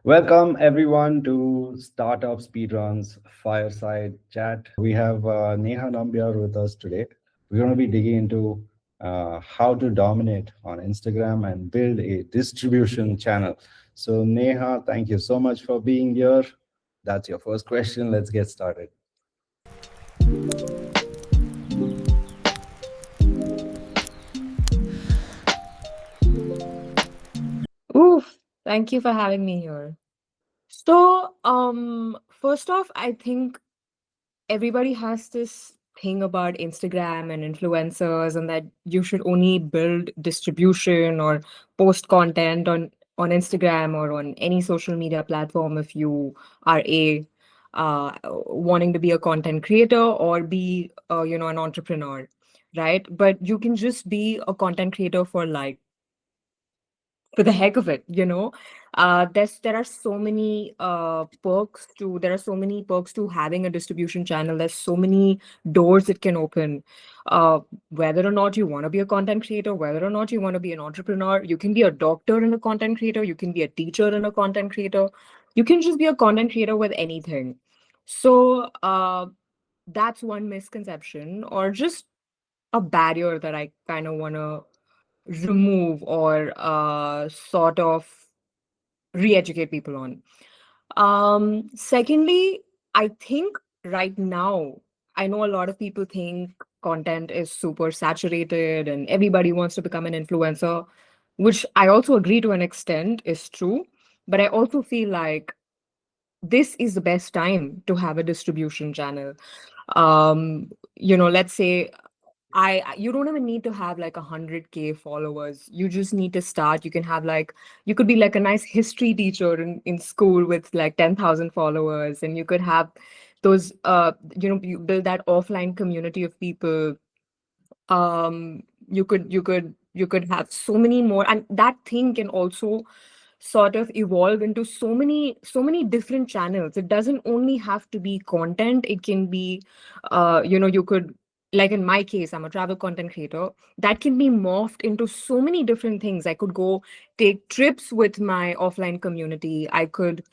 Welcome everyone to Startup Speedruns Fireside Chat. We have Neha Nambiar with us today. We're going to be digging into how to dominate on Instagram and build a distribution channel. So, Neha, thank you so much for being here. That's your first question. Let's get started. Oof, thank you for having me here. First off, I think everybody has this thing about Instagram and influencers and that you should only build distribution or post content on Instagram or on any social media platform if you are wanting to be a content creator or be an entrepreneur, right? But you can just be a content creator for the heck of it. There are so many perks to having a distribution channel. There's so many doors it can open. Whether or not you want to be a content creator, whether or not you want to be an entrepreneur, you can be a doctor and a content creator, you can be a teacher and a content creator, you can just be a content creator with anything. So that's one misconception or just a barrier that I kind of want to remove or sort of re-educate people on. Secondly, I think right now, I know a lot of people think content is super saturated and everybody wants to become an influencer, which I also agree to an extent is true. But I also feel like this is the best time to have a distribution channel. Let's say you don't even need to have like 100K followers. You just need to start. You can have like you could be like a nice history teacher in school with like 10,000 followers, and you could have those you build that offline community of people. You could have so many more, and that thing can also sort of evolve into so many different channels. It doesn't only have to be content. It can be you could, like in my case, I'm a travel content creator. That can be morphed into so many different things. I could go take trips with my offline community. I could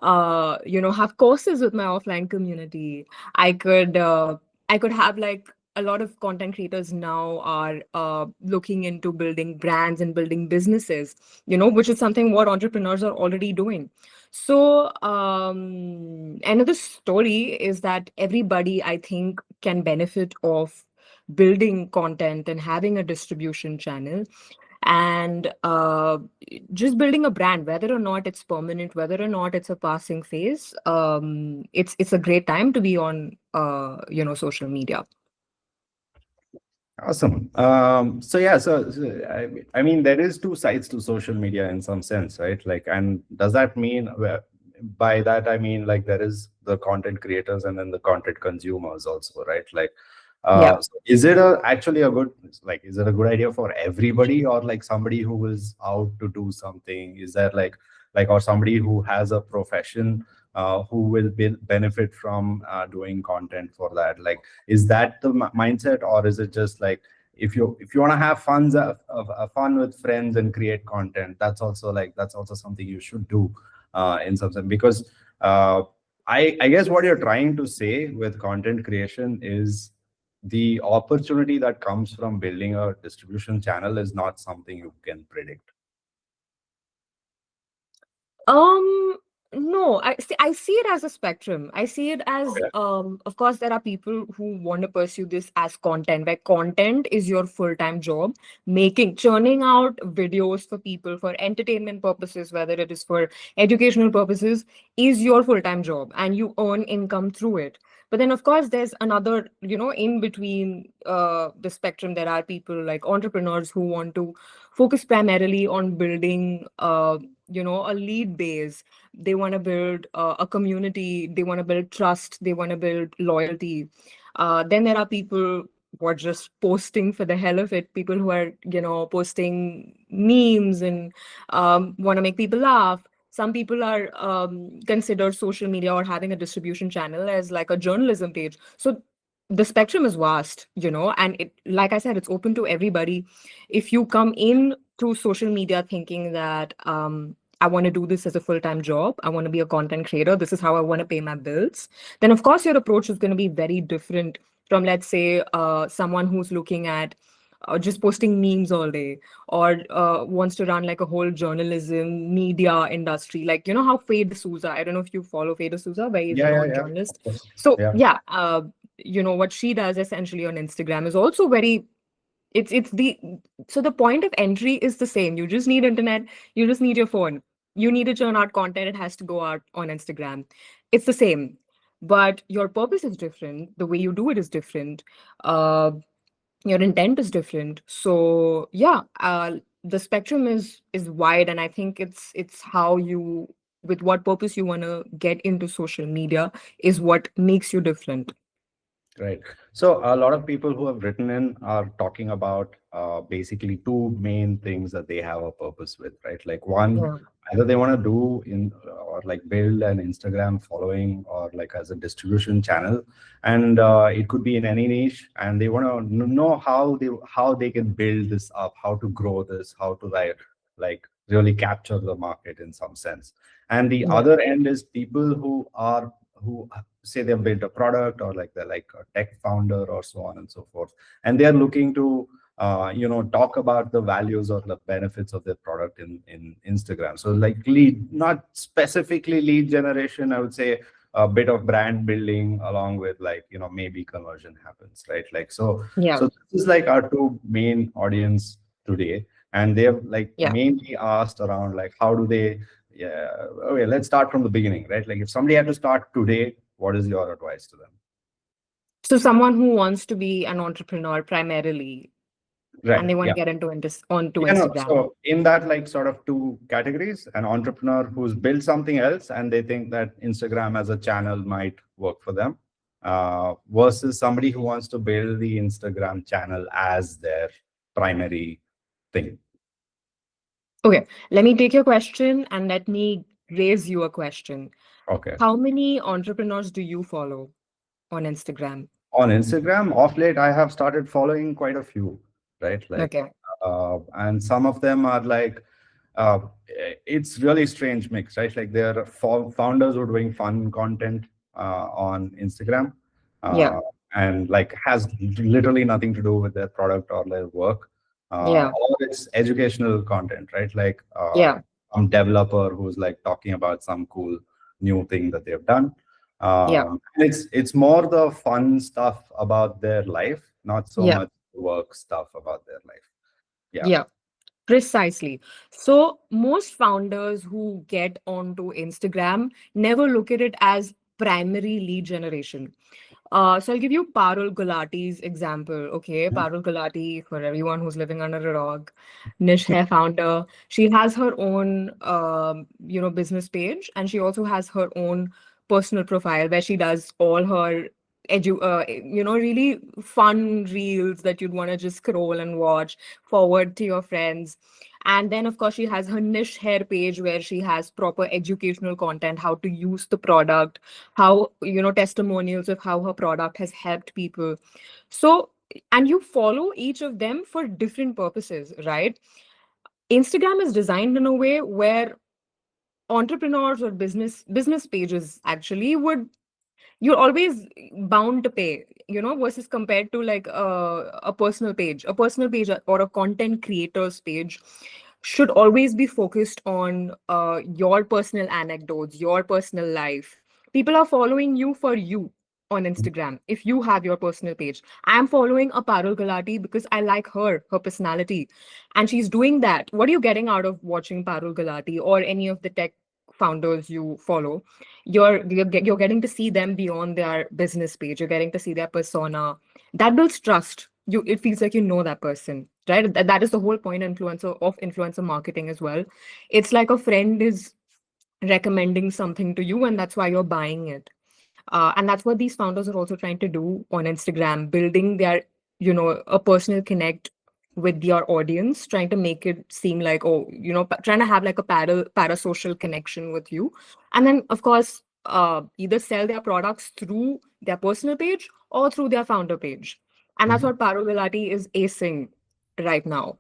have courses with my offline community. I could have like a lot of content creators now are looking into building brands and building businesses, which is something what entrepreneurs are already doing. So another story is that everybody, I think, can benefit of building content and having a distribution channel and just building a brand, whether or not it's permanent, whether or not it's a passing phase. It's a great time to be on social media. Awesome. I mean, there is two sides to social media in some sense, right? Like, and does that mean, by that I mean like there is the content creators and then the content consumers also, right? Like, Yeah. so is it a actually a good like is it a good idea for everybody or like somebody who is out to do something? Is there like or somebody who has a profession who will benefit from doing content for that? Like, is that the mindset, or is it just like if you want to have fun with friends and create content, that's also something you should do in some sense because I guess what you're trying to say with content creation is the opportunity that comes from building a distribution channel is not something you can predict. Um, no, I see it as a spectrum. I see it as Okay. of course there are people who want to pursue this as content, where content is your full-time job, churning out videos for people for entertainment purposes, whether it is for educational purposes, is your full-time job and you earn income through it. But then of course there's another, in between the spectrum, there are people like entrepreneurs who want to focus primarily on building a lead base. They want to build a community, they want to build trust, they want to build loyalty. Then there are people who are just posting for the hell of it, people who are posting memes and want to make people laugh. Some people are consider social media or having a distribution channel as like a journalism page. So the spectrum is vast, and it, like I said, it's open to everybody. If you come in through social media thinking that I want to do this as a full-time job. I want to be a content creator. This is how I want to pay my bills. Then, of course, your approach is going to be very different from, let's say, someone who's looking at just posting memes all day, or wants to run like a whole journalism media industry. Like, you know how Fade Souza, I don't know if you follow Fade Souza, where he's a Yeah, yeah, yeah. non-journalist. Of course. So, Yeah. yeah, what she does essentially on Instagram is also very it's the so the point of entry is the same. You just need internet, you just need your phone. You need to churn out content, it has to go out on Instagram. It's the same. But your purpose is different, the way you do it is different, uh, your intent is different. So yeah, the spectrum is wide, and I think it's how you with what purpose you want to get into social media is what makes you different. Right. So a lot of people who have written in are talking about basically two main things that they have a purpose with, right? Like one, Yeah. either they want to do in or like build an Instagram following or like as a distribution channel, and it could be in any niche, and they want to know how they can build this up, how to grow this, how to like really capture the market in some sense. And the Yeah. other end is people who say they've built a product or like they're like a tech founder or so on and so forth, and they're looking to talk about the values or the benefits of their product in Instagram. So like lead, not specifically lead generation, I would say a bit of brand building along with like maybe conversion happens, right? Like Yeah. so this is like our two main audience today, and they have like Yeah. mainly asked around like how do they. Yeah. Okay, let's start from the beginning, right? Like if somebody had to start today, what is your advice to them? So someone who wants to be an entrepreneur primarily, and Right. they want to Yeah. get onto Yeah, no. Instagram. So in that like sort of two categories, an entrepreneur who's built something else and they think that Instagram as a channel might work for them, versus somebody who wants to build the Instagram channel as their primary thing. Okay, let me take your question and let me raise you a question. Okay. How many entrepreneurs do you follow on Instagram? On Instagram, off late, I have started following quite a few, right? Like, Okay. and some of them are like, it's really strange mix, right? Like they're founders who are doing fun content on Instagram, Yeah. uh, and like has literally nothing to do with their product or their work, Yeah. or it's educational content, right? Like Yeah. some developer who's like talking about some cool new thing that they've done. Yeah. It's more the fun stuff about their life, not so Yeah. much work stuff about their life. Yeah. Yeah. Precisely. So most founders who get onto Instagram never look at it as primary lead generation. So I'll give you Parul Gulati's example. Okay, Parul Gulati, for everyone who's living under a rock, niche hair founder. She has her own, business page, and she also has her own personal profile where she does all her really fun reels that you'd want to just scroll and watch, forward to your friends. And then, of course, she has her niche hair page where she has proper educational content, how to use the product, how testimonials of how her product has helped people. So, and you follow each of them for different purposes, right? Instagram is designed in a way where entrepreneurs or business pages actually would you're always bound to pay, versus compared to like a personal page or a content creator's page should always be focused on your personal anecdotes, your personal life. People are following you for you on Instagram. If you have your personal page, I'm following a Parul Gulati because I like her personality, and she's doing that. What are you getting out of watching Parul Gulati or any of the tech founders you follow? You're getting to see them beyond their business page. You're getting to see their persona. That builds trust. It feels like you know that person, right? That is the whole point of influencer marketing as well. It's like a friend is recommending something to you, and that's why you're buying it. And that's what these founders are also trying to do on Instagram, building their, a personal connect with your audience, trying to make it seem like, oh, trying to have like a parasocial connection with you. And then, of course, either sell their products through their personal page or through their founder page. And that's Mhm. what Parul Vilati is acing right now.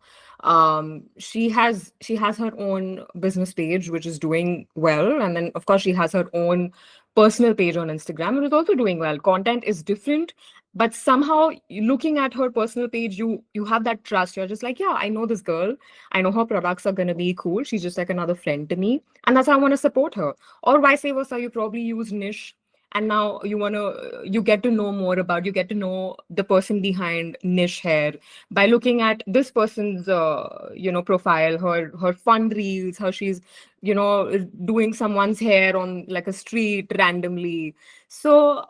She has her own business page which is doing well, and then of course she has her own personal page on Instagram which is also doing well. Content is different, but somehow looking at her personal page, you have that trust. You're just like, yeah, I know this girl, I know her products are going to be cool, she's just like another friend to me, and that's how I want to support her. Or vice versa, you probably use niche, and now you get to know more about, you get to know the person behind niche hair by looking at this person's profile, her fun reels, how she's doing someone's hair on like a street randomly. So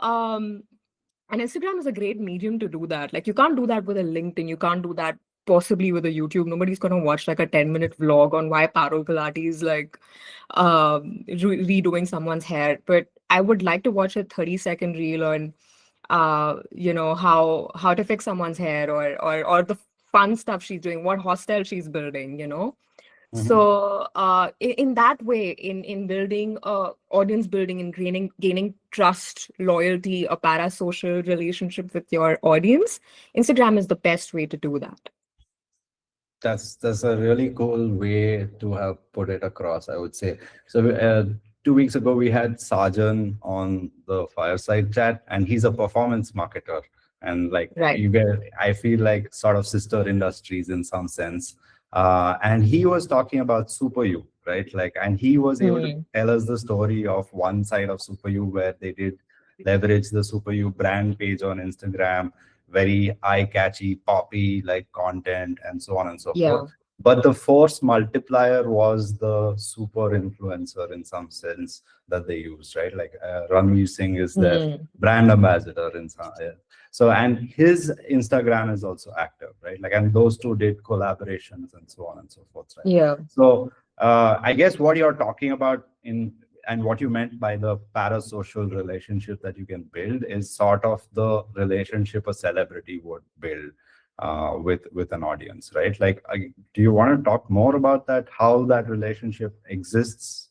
and Instagram is a great medium to do that. Like, you can't do that with a LinkedIn. You can't do that possibly with a YouTube. Nobody's gonna watch like a 10-minute vlog on why Parul Gulati is like redoing someone's hair. But I would like to watch a 30-second reel on how to fix someone's hair, or the fun stuff she's doing, what hostel she's building. Mhm. So in that way, in building audience building and gaining trust, loyalty, a parasocial relationship with your audience, Instagram is the best way to do that. That's a really cool way to have put it across, I would say. So 2 weeks ago we had Sajan on the fireside chat, and he's a performance marketer. And like Right. you get, I feel like sort of sister industries in some sense. And he was talking about Super U, right? Like, and he was able to Hmm. tell us the story of one side of Super U where they did leverage the Super U brand page on Instagram, very eye-catchy, poppy like content, and so on and so forth. Yeah. But the force multiplier was the super influencer in some sense that they used, right? Like Ranveer Singh is their Hmm. brand ambassador in some. So, and his Instagram is also active, right? Like, and those two did collaborations and so on and so forth, right? Yeah. So, I guess what you're talking about in and what you meant by the parasocial relationship that you can build is sort of the relationship a celebrity would build with an audience, right? Like, do you want to talk more about that? How that relationship exists?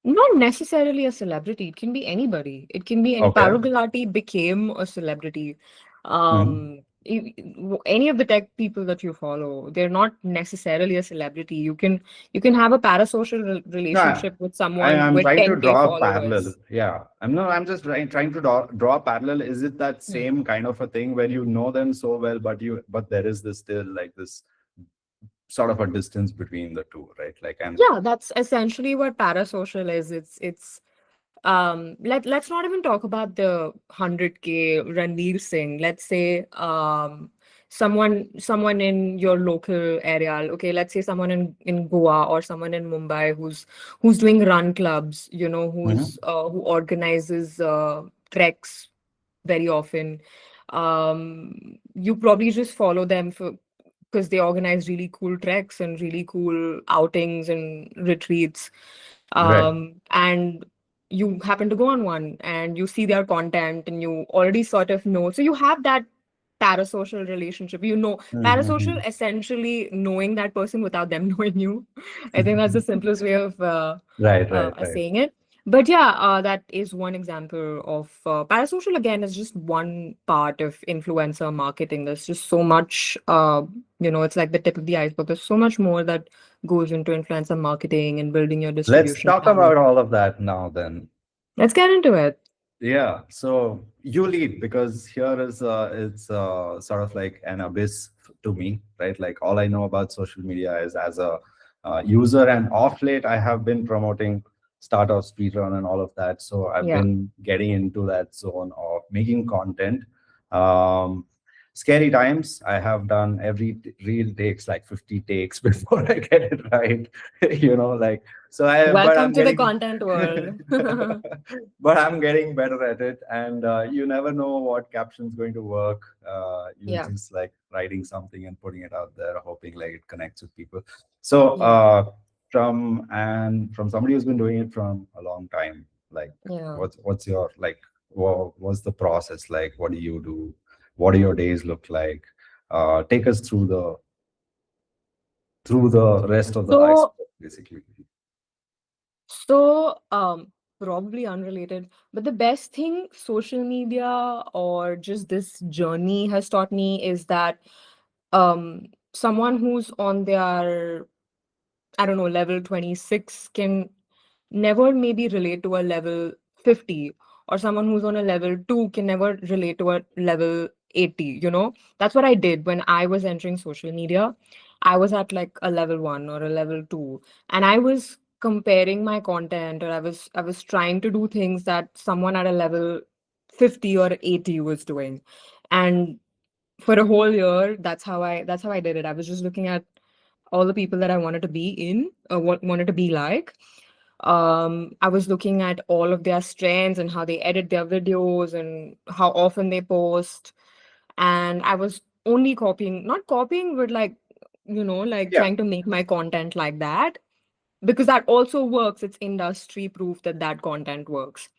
Not necessarily a celebrity. It can be anybody. It can be any. Okay. Parul Gulati became a celebrity. Mhm. Any of the tech people that you follow, they're not necessarily a celebrity. You can have a parasocial No, relationship with I someone am with trying to 10K draw a parallel. followers. Yeah, I'm no, I'm just trying to draw a parallel. Is it that Hmm. same kind of a thing where you know them so well, but there is this still like this sort of a distance between the two, right? Like, and Yeah, that's essentially what parasocial is. It's let's not even talk about the 100K Ranveer Singh. Let's say someone in your local area. Okay, let's say someone in Goa or someone in Mumbai who's doing run clubs, Mhm. who organizes treks very often. You probably just follow them for because they organize really cool treks and really cool outings and retreats. Right. And you happen to go on one and you see their content and you already sort of know. So you have that parasocial relationship. Parasocial Mhm. essentially knowing that person without them knowing you. I think that's the simplest way of Right, right, right. saying it. But yeah, that is one example of parasocial. Again, is just one part of influencer marketing. There's just so much, it's like the tip of the iceberg. There's so much more that goes into influencer marketing and building your Let's distribution talk channel. about all of that now then. Let's get into it. Yeah, so you lead because here is it's sort of like an abyss to me, right? Like all I know about social media is as a user, and off late I have been promoting startup speedrun and all of that. So I've Yeah. been getting into that zone of making content. Um, Scary times. I have done every reel takes like 50 takes before I get it right. Like so. But Welcome I'm to the getting. content world. But I'm getting better at it, and you never know what caption's going to work. You're Yeah. just like writing something and putting it out there, hoping like it connects with people. So Yeah. from somebody who's been doing it from a long time, like Yeah. what's your like what's the process like? What do you do? What do your days look like? Take us through the rest of the So iceberg, basically. So, probably unrelated, but the best thing social media or just this journey has taught me is that someone who's on their, I don't know, level 26 can never maybe relate to a level 50, or someone who's on a level 2 can never relate to a level 80, you know? That's what I did when I was entering social media. I was at like a level 1 or a level 2, and I was comparing my content, or I was trying to do things that someone at a level 50 or 80 was doing. And for a whole year, that's how I did it. I was just looking at all the people that I wanted to be in, wanted to be like. I was looking at all of their strengths and how they edit their videos and how often they post. And I was only copying, not copying, but like, like Yeah. trying to make my content like that, because that also works. It's industry proof that that content works.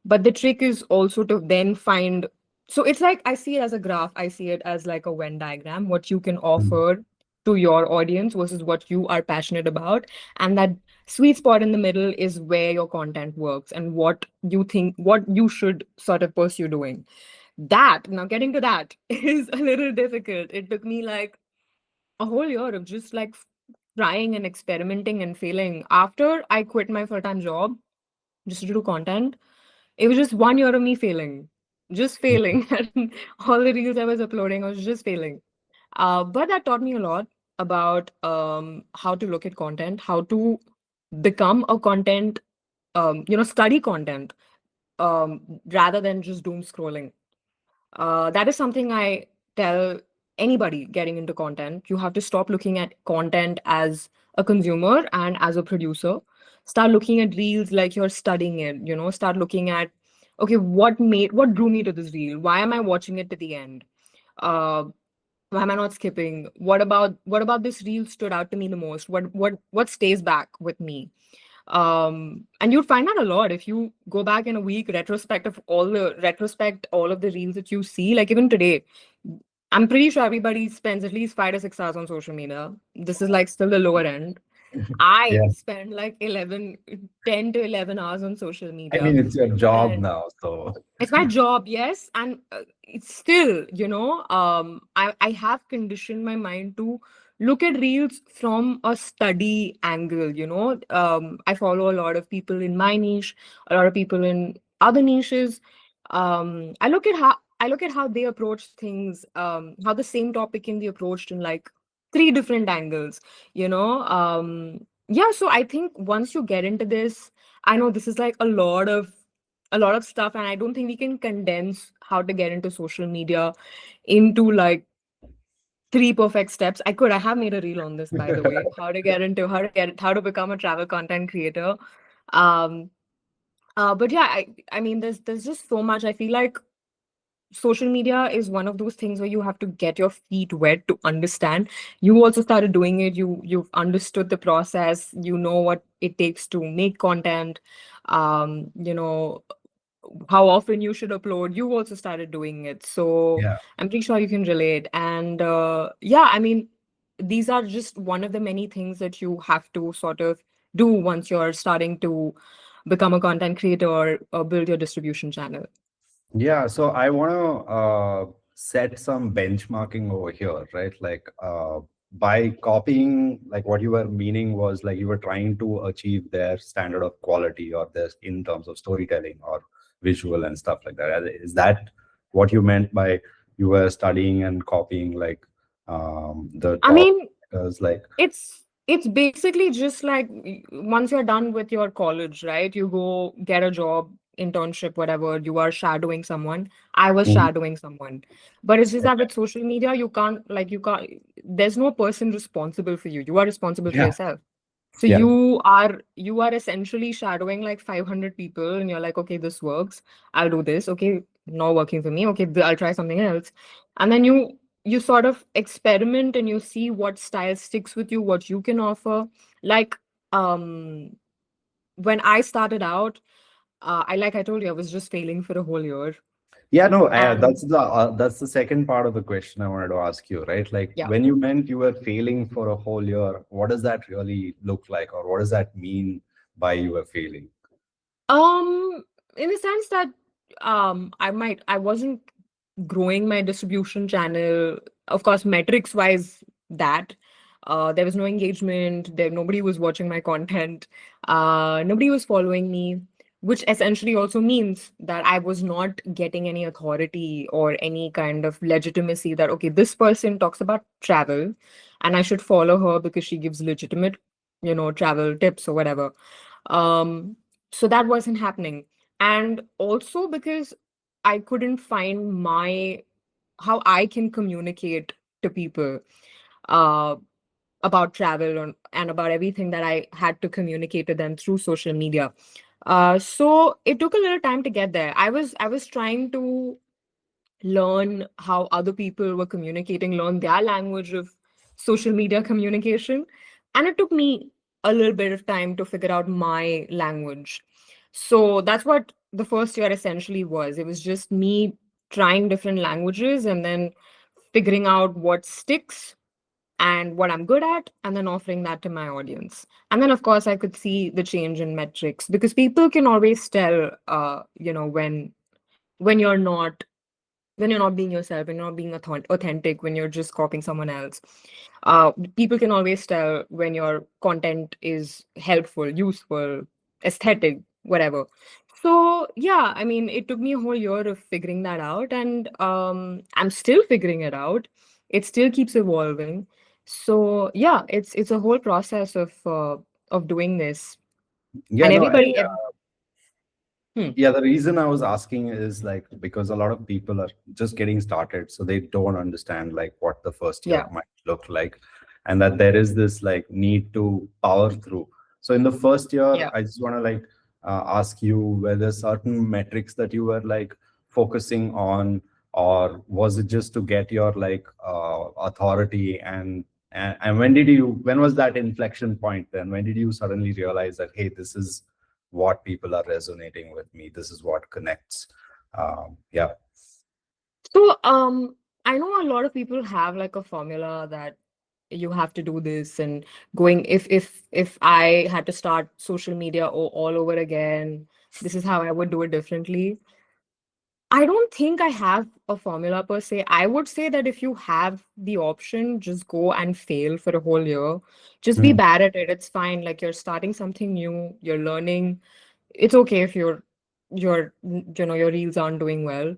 But the trick is also to then find, so it's like, I see it as a graph, I see it as like a Venn diagram, what you can Mm. offer to your audience versus what you are passionate about. And that sweet spot in the middle is where your content works and what you think, what you should sort of pursue doing. That, now getting to that is a little difficult. It took me like a whole year of just like trying and experimenting and failing. After I quit my full-time job just to do content, it was just 1 year of me failing, just failing. And all the reels I was uploading, I was just failing. But that taught me a lot about how to look at content, how to become a content, study content, rather than just doom scrolling. That is something I tell anybody getting into content. You have to stop looking at content as a consumer and as a producer. Start looking at reels like you're studying it, start looking at, okay, what drew me to this reel? Why am I watching it to the end? Uh, why am I not skipping? What about this reel stood out to me the most? What stays back with me? And you'd find out a lot if you go back in a week, retrospect all of the reels that you see. Like even today, I'm pretty sure everybody spends at least 5 to 6 hours on social media. This is like still the lower end. I Yeah. spend like 10 to 11 hours on social I media. mean, it's your job And now, so it's my job, yes, and it's still, I have conditioned my mind to look at reels from a study angle. I follow a lot of people in my niche, a lot of people in other niches. I look at how they approach things, how the same topic can be approached in like three different angles. Yeah, so I think once you get into this, I know this is like a lot of stuff, and I don't think we can condense how to get into social media into like three perfect steps. I have made a reel on this, by the way, how to become a travel content creator. um but yeah, I mean, there's just so much. I feel like social media is one of those things where you have to get your feet wet to understand. You also started doing it, you've understood the process, you know what it takes to make content, um you know how often you should upload. You also started doing it, so yeah. I'm pretty sure you can relate. And yeah, I mean, these are just one of the many things that you have to sort of do once you're starting to become a content creator, or build your distribution channel. Yeah, so I want to set some benchmarking over here, right? Like by copying, like what you were meaning was like you were trying to achieve their standard of quality or this in terms of storytelling or visual and stuff like that. Is that what you meant by you were studying and copying like the I top mean, like it's basically just like, once you're done with your college, right? You go get a job, internship, whatever. You are shadowing someone. I was Mhm. shadowing someone, but it's just that Okay. with social media, you can't. There's no person responsible for you. You are responsible for Yeah. yourself. So Yeah. you are essentially shadowing like 500 people, and you're like, okay, this works. I'll do this. Okay, not working for me. Okay, I'll try something else. And then you sort of experiment and you see what style sticks with you, what you can offer. Like, um when I started out, I told you, I was just failing for a whole year. Yeah, no, And that's the second part of the question I wanted to ask you, right? Like yeah. when you meant you were failing for a whole year, what does that really look like, or what does that mean by you were failing? In the sense that I wasn't growing my distribution channel. Of course, metrics wise, that. There was no engagement. There nobody was watching my content. Nobody was following me, which essentially also means that I was not getting any authority or any kind of legitimacy that, okay, this person talks about travel and I should follow her because she gives legitimate, travel tips or whatever. Um, so that wasn't happening. And also because I couldn't find my how I can communicate to people uh, about travel and about everything that I had to communicate to them through social media. So it took a little time to get there. I was trying to learn how other people were communicating, learn their language of social media communication. And it took me a little bit of time to figure out my language. So that's what the first year essentially was. It was just me trying different languages and then figuring out what sticks and what I'm good at, and then offering that to my audience. And then, of course, I could see the change in metrics because people can always tell, when you're not when you're not being yourself, when you're not being authentic, when you're just copying someone else. People can always tell when your content is helpful, useful, aesthetic, whatever. So yeah, I mean, it took me a whole year of figuring that out, and I'm still figuring it out. It still keeps evolving. So yeah, it's a whole process of doing this, Yeah, and no, everybody. Hmm, yeah, the reason I was asking is like because a lot of people are just getting started, so they don't understand like what the first year yeah, might look like, and that there is this like need to power through. So in the first year, yeah. I just want to like ask you whether certain metrics that you were like focusing on, or was it just to get your like authority, and when was that inflection point then? When did you suddenly realize that, hey, this is what people are resonating with me, this is what connects? Yeah. So, I know a lot of people have like a formula that you have to do this and going if I had to start social media all over again, this is how I would do it differently. I don't think I have a formula per se. I would say that if you have the option, just go and fail for a whole year. Just be Mm, bad at it. It's fine. Like you're starting something new, you're learning. It's okay if your reels aren't doing well.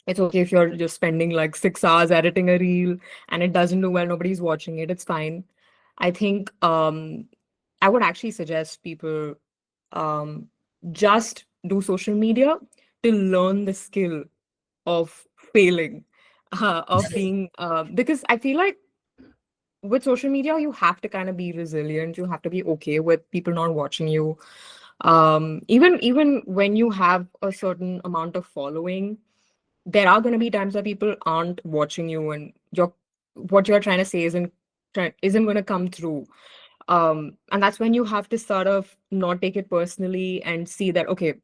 It's okay if you're just spending like 6 hours editing a reel and it doesn't do well, nobody's watching it. It's fine. I think I would actually suggest people um, just do social media to learn the skill of failing, of being, because I feel like with social media, you have to kind of be resilient. You have to be okay with people not watching you. Even when you have a certain amount of following, there are going to be times that people aren't watching you and what you're trying to say isn't going to come through, and that's when you have to sort of not take it personally and see that, okay,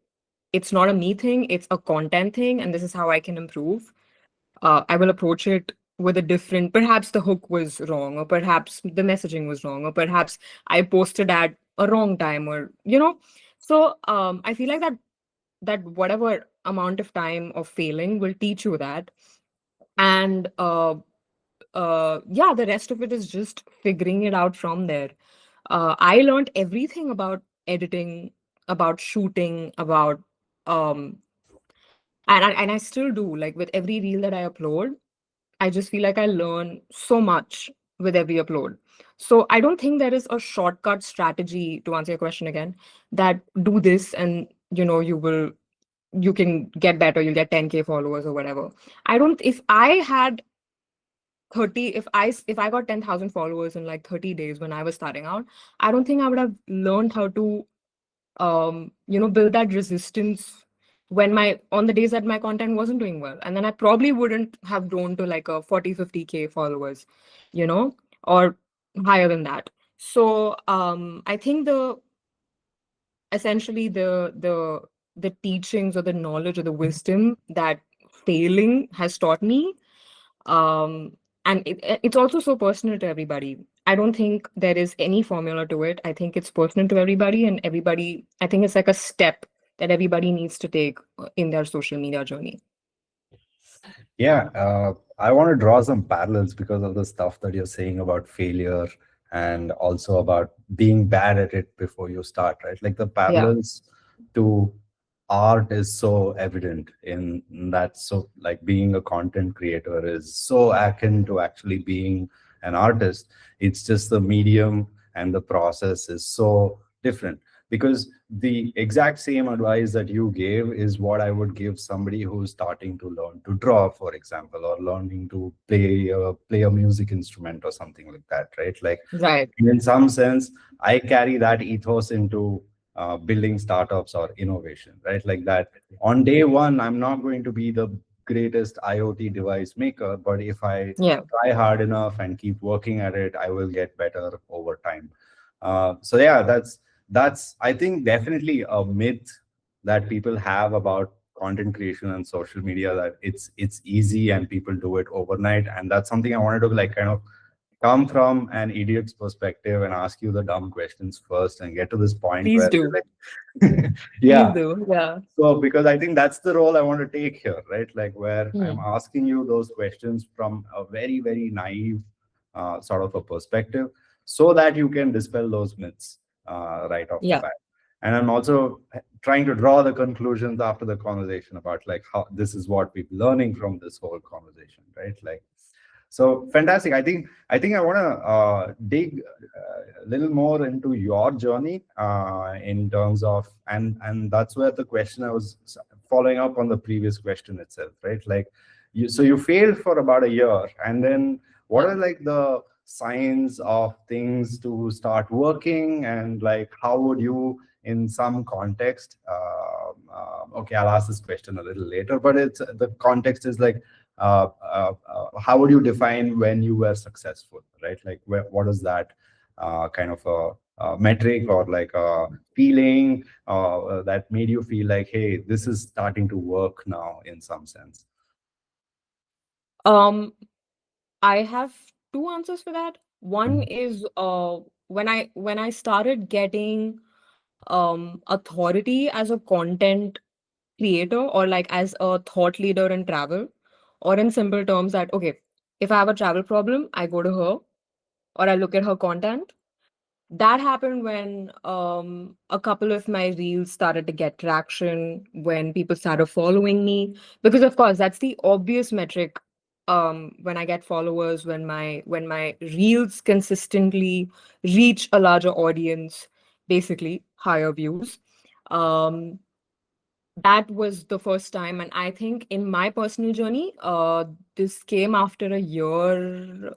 it's not a me thing, it's a content thing, and this is how I can improve. I will approach it with a different, perhaps the hook was wrong, or perhaps the messaging was wrong, or perhaps I posted at a wrong time, or so I feel like that whatever amount of time of failing will teach you that. And yeah, the rest of it is just figuring it out from there. I learned everything about editing, about shooting, about um and I still do, like with every reel that I upload. I just feel like I learn so much with every upload. So I don't think there is a shortcut strategy, to answer your question again, that do this and you can get better, you'll get 10K followers or whatever. I don't if I had 30 if I got 10,000 followers in like 30 days when I was starting out, I don't think I would have learned how to build that resistance when my on the days that my content wasn't doing well. And then I probably wouldn't have grown to like a 40-50K followers, you know, or higher than that. So I think the teachings or the knowledge or the wisdom that failing has taught me, um and it's also so personal to everybody. I don't think there is any formula to it. I think it's personal to everybody, and everybody, I think it's like a step that everybody needs to take in their social media journey. Yeah, I want to draw some parallels because of the stuff that you're saying about failure and also about being bad at it before you start, right? Like the Yeah. parallels to art is so evident in that. So, like being a content creator is so akin to actually being an artist. It's just the medium and the process is so different, because the exact same advice that you gave is what I would give somebody who's starting to learn to draw, for example, or learning to play a music instrument or something like that, right? Like Right. in some sense, I carry that ethos into building startups or innovation, right? Like that. On day one, I'm not going to be the greatest IoT device maker, but if I Yeah. try hard enough and keep working at it, I will get better over time. So yeah, that's I think definitely a myth that people have about content creation and social media, that it's easy and people do it overnight. And that's something I wanted to like kind of come from an idiot's perspective and ask you the dumb questions first and get to this point Please where do. like Please yeah. do. Yeah. So because I think that's the role I want to take here, right? Like where I'm Hmm. asking you those questions from a very, very naive sort of a perspective, so that you can dispel those myths right off the Yeah. bat. And I'm also trying to draw the conclusions after the conversation about like how this is what we're learning from this whole conversation, right? Like, so fantastic. I think I want to dig a little more into your journey in terms of, and that's where the question I was following up on the previous question itself, right? Like you failed for about a year, and then what Yeah. are like the signs of things to start working, and like how would you in some context okay, I'll ask this question a little later, but it's the context is like how would you define when you were successful, right? Like what is that kind of a metric or like a feeling that made you feel like, hey, this is starting to work now in some sense? Um, I have two answers for that. One Mhm. is when I started getting authority as a content creator, or like as a thought leader in travel, or in simple terms that okay, if I have a travel problem, I go to her or I look at her content. That happened when a couple of my reels started to get traction, when people started following me. Because of course, that's the obvious metric. When I get followers, when my reels consistently reach a larger audience, basically higher views. Um, that was the first time, and I think in my personal journey, this came after a year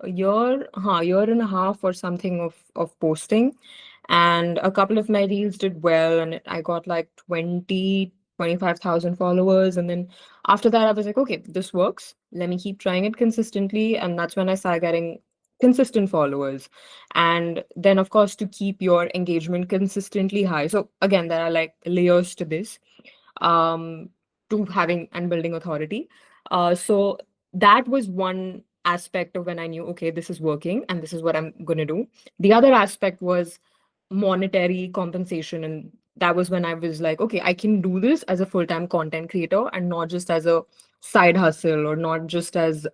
and a half or something of posting, and a couple of my reels did well, and I got like 25,000 followers. And then after that, I was like, okay, this works. Let me keep trying it consistently, and that's when I started getting consistent followers. And then, of course, to keep your engagement consistently high. So again, there are like layers to this, um, to having and building authority. So that was one aspect of when I knew, okay, this is working and this is what I'm going to do. The other aspect was monetary compensation. And that was when I was like, okay, I can do this as a full-time content creator and not just as a side hustle, or not just as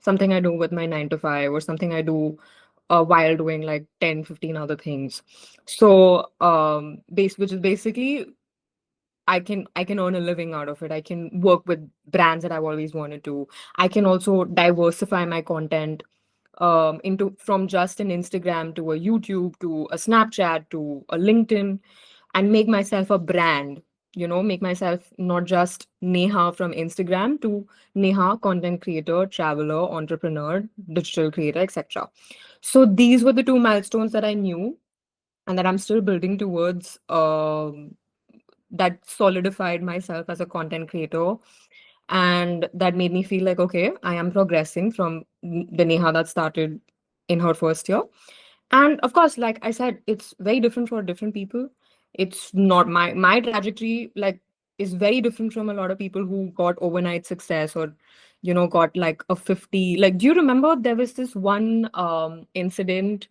something I do with my 9 to 5, or something I do while doing like 10, 15 other things. So which is basically I can earn a living out of it. I can work with brands that I've always wanted to. I can also diversify my content into from just an Instagram to a YouTube to a Snapchat to a LinkedIn, and make myself a brand. Make myself not just Neha from Instagram to Neha, content creator, traveler, entrepreneur, digital creator, etc. So these were the two milestones that I knew and that I'm still building towards. That solidified myself as a content creator, and that made me feel like, okay, I am progressing from the Neha that started in her first year. And of course, like I said, it's very different for different people. It's not my trajectory, like, is very different from a lot of people who got overnight success, or got like a 50. Like, do you remember there was this one incident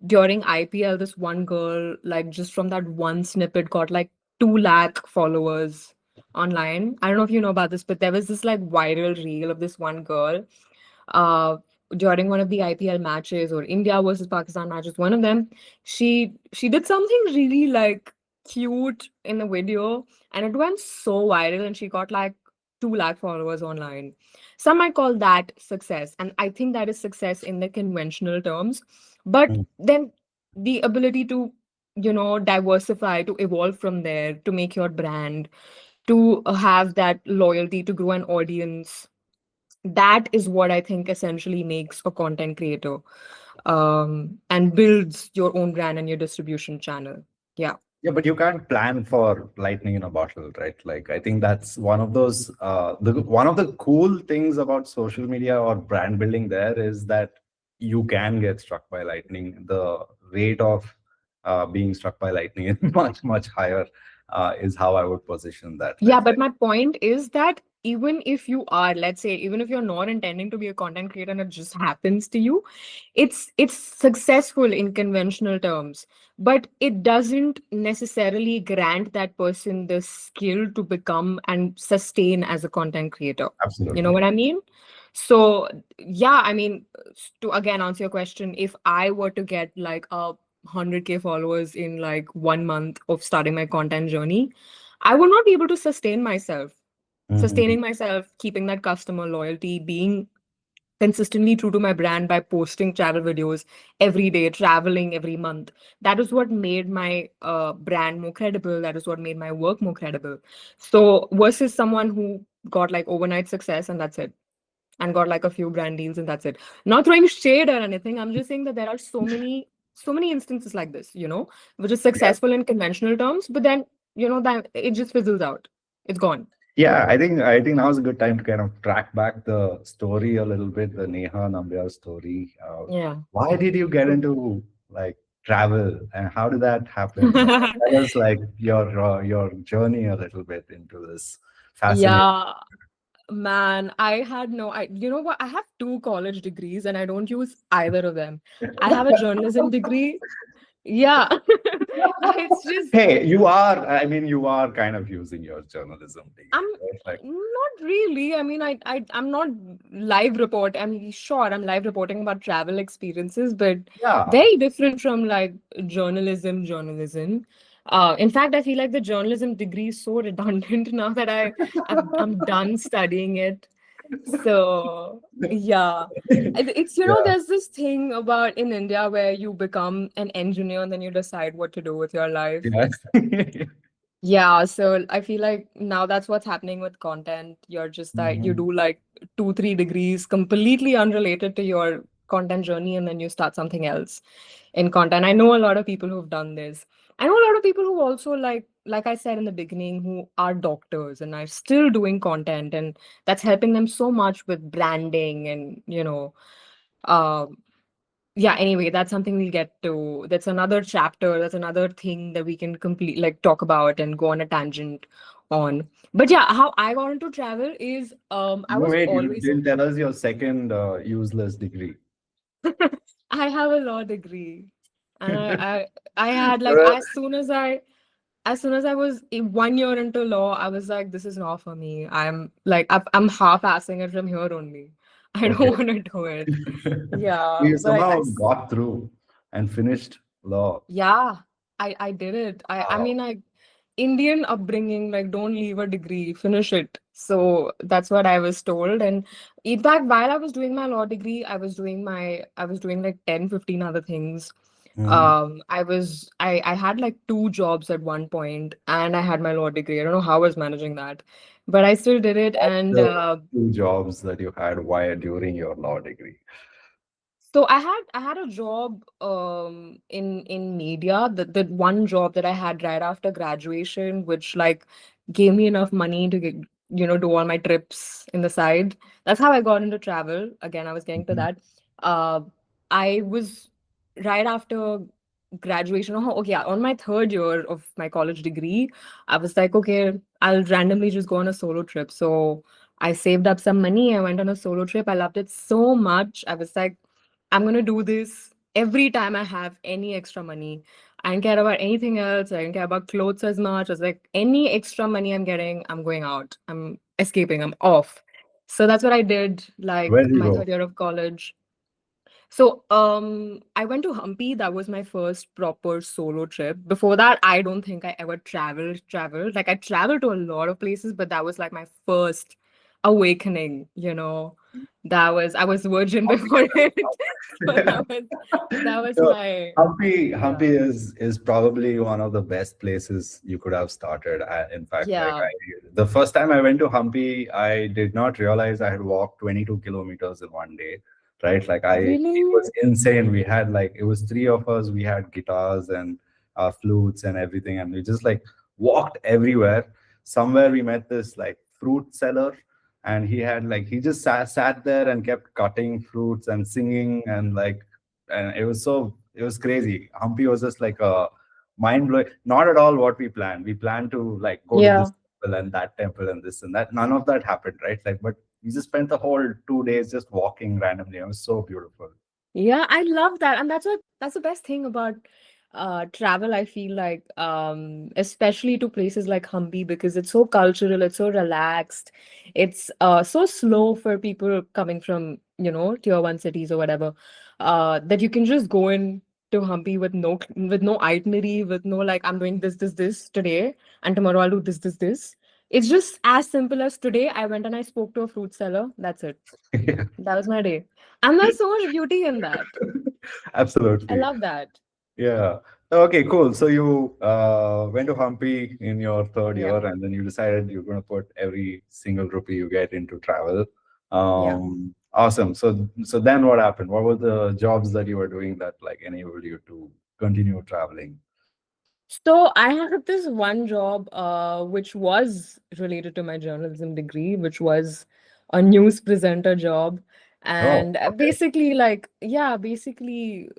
during IPL? This one girl, like, just from that one snippet got like 2 lakh followers. online. I don't know if you know about this, but there was this like viral reel of this one girl uh during one of the IPL matches or India versus Pakistan matches, one of them, she did something really like cute in the video and it went so viral and she got like 2 lakh followers online. Some might call that success, and I think that is success in the conventional terms. But Mm. then the ability to, diversify, to evolve from there, to make your brand, to have that loyalty, to grow an audience, that is what I think essentially makes a content creator, and builds your own brand and your distribution channel. Yeah. Yeah, but you can't plan for lightning in a bottle, right? Like I think that's one of those one of the cool things about social media or brand building there is that you can get struck by lightning. The rate of being struck by lightning is much higher, is how I would position that, Yeah, right? but my point is that even if you are, let's say, even if you're not intending to be a content creator and it just happens to you, it's successful in conventional terms, but it doesn't necessarily grant that person the skill to become and sustain as a content creator. You know Absolutely. what I mean? So yeah, I mean, to again answer your question, if I were to get like 100K followers in like 1 month of starting my content journey, I would not be able to sustain myself. Mhm. Sustaining myself, keeping that customer loyalty, being consistently true to my brand by posting travel videos every day, traveling every month. That is what made my brand more credible. That is what made my work more credible. So versus someone who got like overnight success and that's it, and got like a few brand deals and that's it. Not throwing shade or anything. I'm just saying that there are so many instances like this, which is Yeah. successful in conventional terms, but then, that it just fizzles out. It's gone. Yeah, I think now is a good time to kind of track back the story a little bit, the Neha Nambiar story. Yeah. Why did you get into like travel, and how did that happen? Tell us like your journey a little bit into this fascinating. Yeah, man, I had no, you know what? I have two college degrees and I don't use either of them. I have a journalism degree. Yeah. It's just, Hey, you are. I mean, you are kind of using your journalism I'm degree, right? Like, not really. I mean, I'm not live report. I'm sure I'm live reporting about travel experiences, but yeah, very different from like journalism. In fact, I feel like the journalism degree is so redundant now that I'm done studying it. So yeah, it's yeah, there's this thing about in India where you become an engineer and then you decide what to do with your life. yeah. Yeah, so I feel like now that's what's happening with content. You're just that you Mhm. do like 2, 3 degrees completely unrelated to your content journey, and then you start something else in content. I know a lot of people who've done this. I know a lot of people who also like I said in the beginning, who are doctors and are still doing content, and that's helping them so much with branding and um yeah, anyway, that's something we'll get to. That's another chapter. That's another thing that we can complete, like talk about and go on a tangent on. But yeah, how I got into travel is I No, was wait, you always didn't tell us your second useless degree. I have a law degree. And I had like Uh, as soon as I was 1 year into law, I was like, this is not for me. I'm half-assing it from here only. I don't okay. want to do it. Yeah, You but somehow got through and finished law. yeah, I did it. I Wow. mean, Indian upbringing, like don't leave a degree, finish it. So that's what I was told. And in fact, while I was doing my law degree, I was doing like 10, 15 other things. Mhm. I had like 2 jobs at one point and I had my law degree. I don't know how I was managing that, but I still did it. And The two jobs that you had while during your law degree. so I had a job in media. The one job that I had right after graduation, which like gave me enough money to get, do all my trips in the side. That's how I got into travel. Again, I was getting to Mhm. that. Uh, I was right after graduation. Oh, okay, yeah, on my third year of my college degree, I was like, okay, I'll randomly just go on a solo trip. So I saved up some money. I went on a solo trip. I loved it so much. I was like, I'm gonna do this every time I have any extra money. I didn't care about anything else. I didn't care about clothes as much. I was like, any extra money I'm getting, I'm going out. I'm escaping. I'm off. So that's what I did, Where like did you my go? third year of college. So I went to Hampi. That was my first proper solo trip. Before that, I don't think I ever traveled. Like I traveled to a lot of places, but that was like my first awakening, you know. That was I was virgin before it. So that was So my Hampi yeah. is probably one of the best places you could have started. In fact, like Yeah. the first time I went to Hampi, I did not realize I had walked 22 kilometers in one day. Right, like it Really? was insane. We had like it was three of us. We had guitars and flutes and everything, and we just like walked everywhere. Somewhere we met this like fruit seller, and he had like he just sat there and kept cutting fruits and singing and like, and it was crazy. Hampi was just like a mind blowing. Not at all what we planned. We planned to like go to this Yeah. temple and that temple and this and that. None of that happened, right? Like, but we just spent the whole 2 days just walking randomly. It was so beautiful. Yeah, I love that. And that's the best thing about travel, I feel like, especially to places like Hampi, because it's so cultural, it's so relaxed, it's so slow for people coming from, you know, tier one cities or whatever, that you can just go in to Hampi with no itinerary, with no like I'm doing this today, and tomorrow I'll do this. It's just as simple as today I went and I spoke to a fruit seller. That's it. That was my day. And there's so much beauty in that. I Absolutely. love that. Yeah. Okay, cool. So you went to Hampi in your third Yeah. year, and then you decided you're going to put every single rupee you get into travel. Yeah. Awesome. So then what happened? What were the jobs that you were doing that like enabled you to continue traveling? So I had this one job, which was related to my journalism degree, which was a news presenter job. Oh, And okay. basically, like, yeah, basically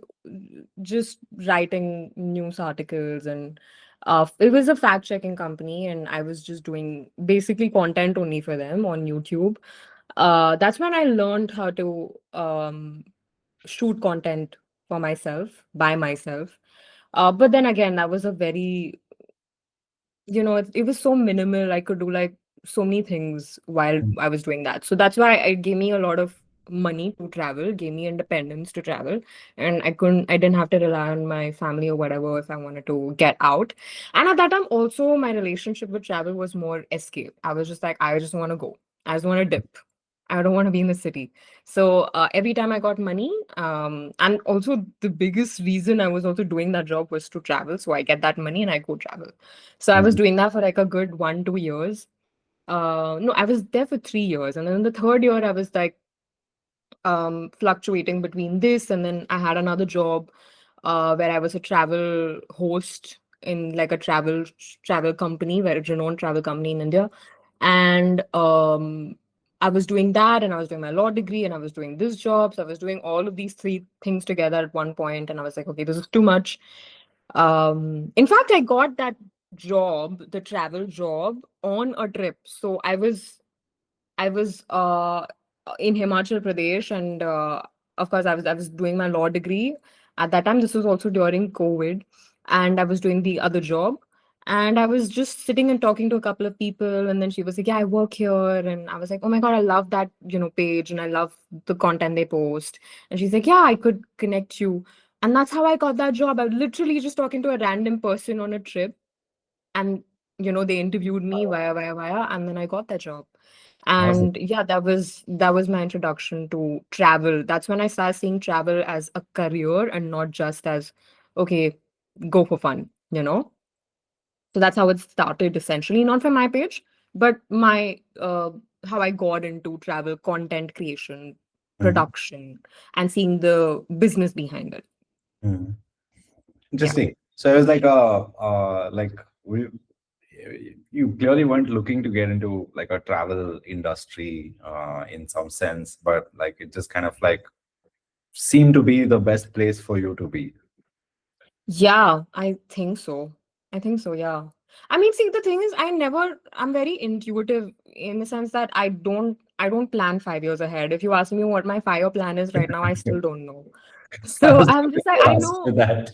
just writing news articles and it was a fact-checking company, and I was just doing basically content only for them on YouTube. That's when I learned how to shoot content for myself, by myself. But then again, that was a very, you know, it was so minimal. I could do like so many things while Mm, I was doing that. So that's why it gave me a lot of money to travel, gave me independence to travel. And I didn't have to rely on my family or whatever if I wanted to get out. And at that time, also, my relationship with travel was more escape. I was just like, I just want to go. I just want to dip. I don't want to be in the city. So every time I got money, and also the biggest reason I was also doing that job was to travel. So I get that money and I go travel. So I was mhm, doing that for like a good 1, 2 years. No, I was there for 3 years, and then in the third year, I was like fluctuating between this, and then I had another job where I was a travel host in like a travel company, where a renowned travel company in India, and I was doing that, and I was doing my law degree, and I was doing this job. So I was doing all of these three things together at one point, and I was like, okay, this is too much. In fact, I got that job, the travel job, on a trip. So I was in Himachal Pradesh, and of course, I was doing my law degree at that time. This was also during COVID, and I was doing the other job. And I was just sitting and talking to a couple of people, and then she was like, "Yeah, I work here," and I was like, "Oh my God, I love that page, and I love the content they post." And she's like, "Yeah, I could connect you," and that's how I got that job. I was literally just talking to a random person on a trip, and they interviewed me via, and then I got that job. awesome. And yeah, that was my introduction to travel. That's when I started seeing travel as a career and not just as, okay, go for fun. So that's how it started, essentially, not from my page, but my how I got into travel content creation, Mhm, production, and seeing the business behind it. mhm. Yeah. Interesting. So it was like like we you clearly weren't looking to get into like a travel industry in some sense, but like it just kind of like seemed to be the best place for you to be. Yeah, I think so. I think so, yeah. I mean, see, the thing is, I'm very intuitive in the sense that I don't plan 5 years ahead. If you ask me what my 5 year plan is right now, I still don't know. I So was I'm going just like, to I ask you know. that.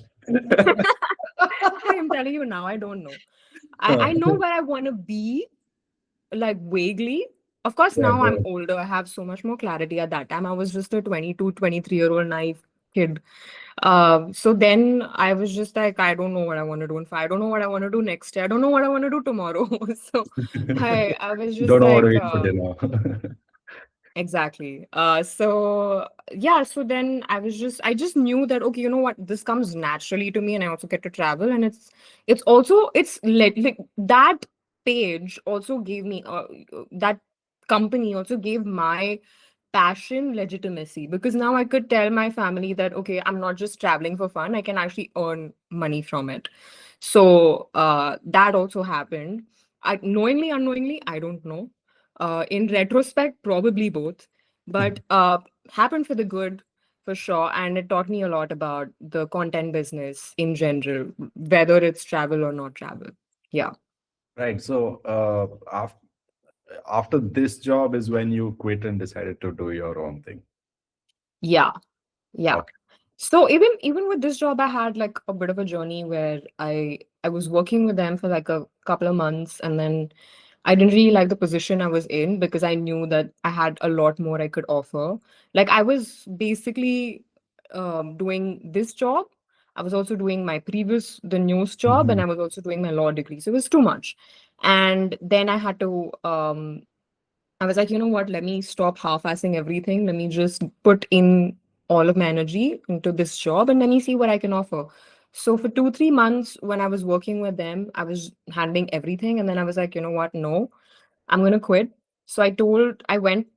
I'm telling you now, I don't know. I know where I want to be, like vaguely. Of course, Yeah, now I'm go older. I have so much more clarity. At that time, I was just a 22, 23-year-old naive kid. So then I was just like, I don't know what I want to do. I don't know what I want to do next year. I don't know what I want to do tomorrow. So ahead. I was just Don't know what to like, eat for dinner. exactly. So yeah, so then I just knew that okay, you know what, this comes naturally to me, and I also get to travel, and it's also it's like that page also gave me that company also gave my passion legitimacy, because now I could tell my family that okay, I'm not just traveling for fun, I can actually earn money from it. So that also happened. I knowingly, unknowingly, I don't know. In retrospect, probably both, but happened for the good for sure. And it taught me a lot about the content business in general, whether it's travel or not travel. Yeah. Right. So, after this job is when you quit and decided to do your own thing. Yeah. Yeah. Okay. So even with this job, I had like a bit of a journey where I was working with them for like a couple of months, and then I didn't really like the position I was in because I knew that I had a lot more I could offer. Like I was basically doing this job. I was also doing my the news job, and Mhm. I was also doing my law degree. So it was too much. And then I had to I was like, you know what? Let me stop half-assing everything. Let me just put in all of my energy into this job and let me see what I can offer. So for 2, 3 months when I was working with them, I was handling everything. And then I was like, you know what? No, I'm gonna quit. So I went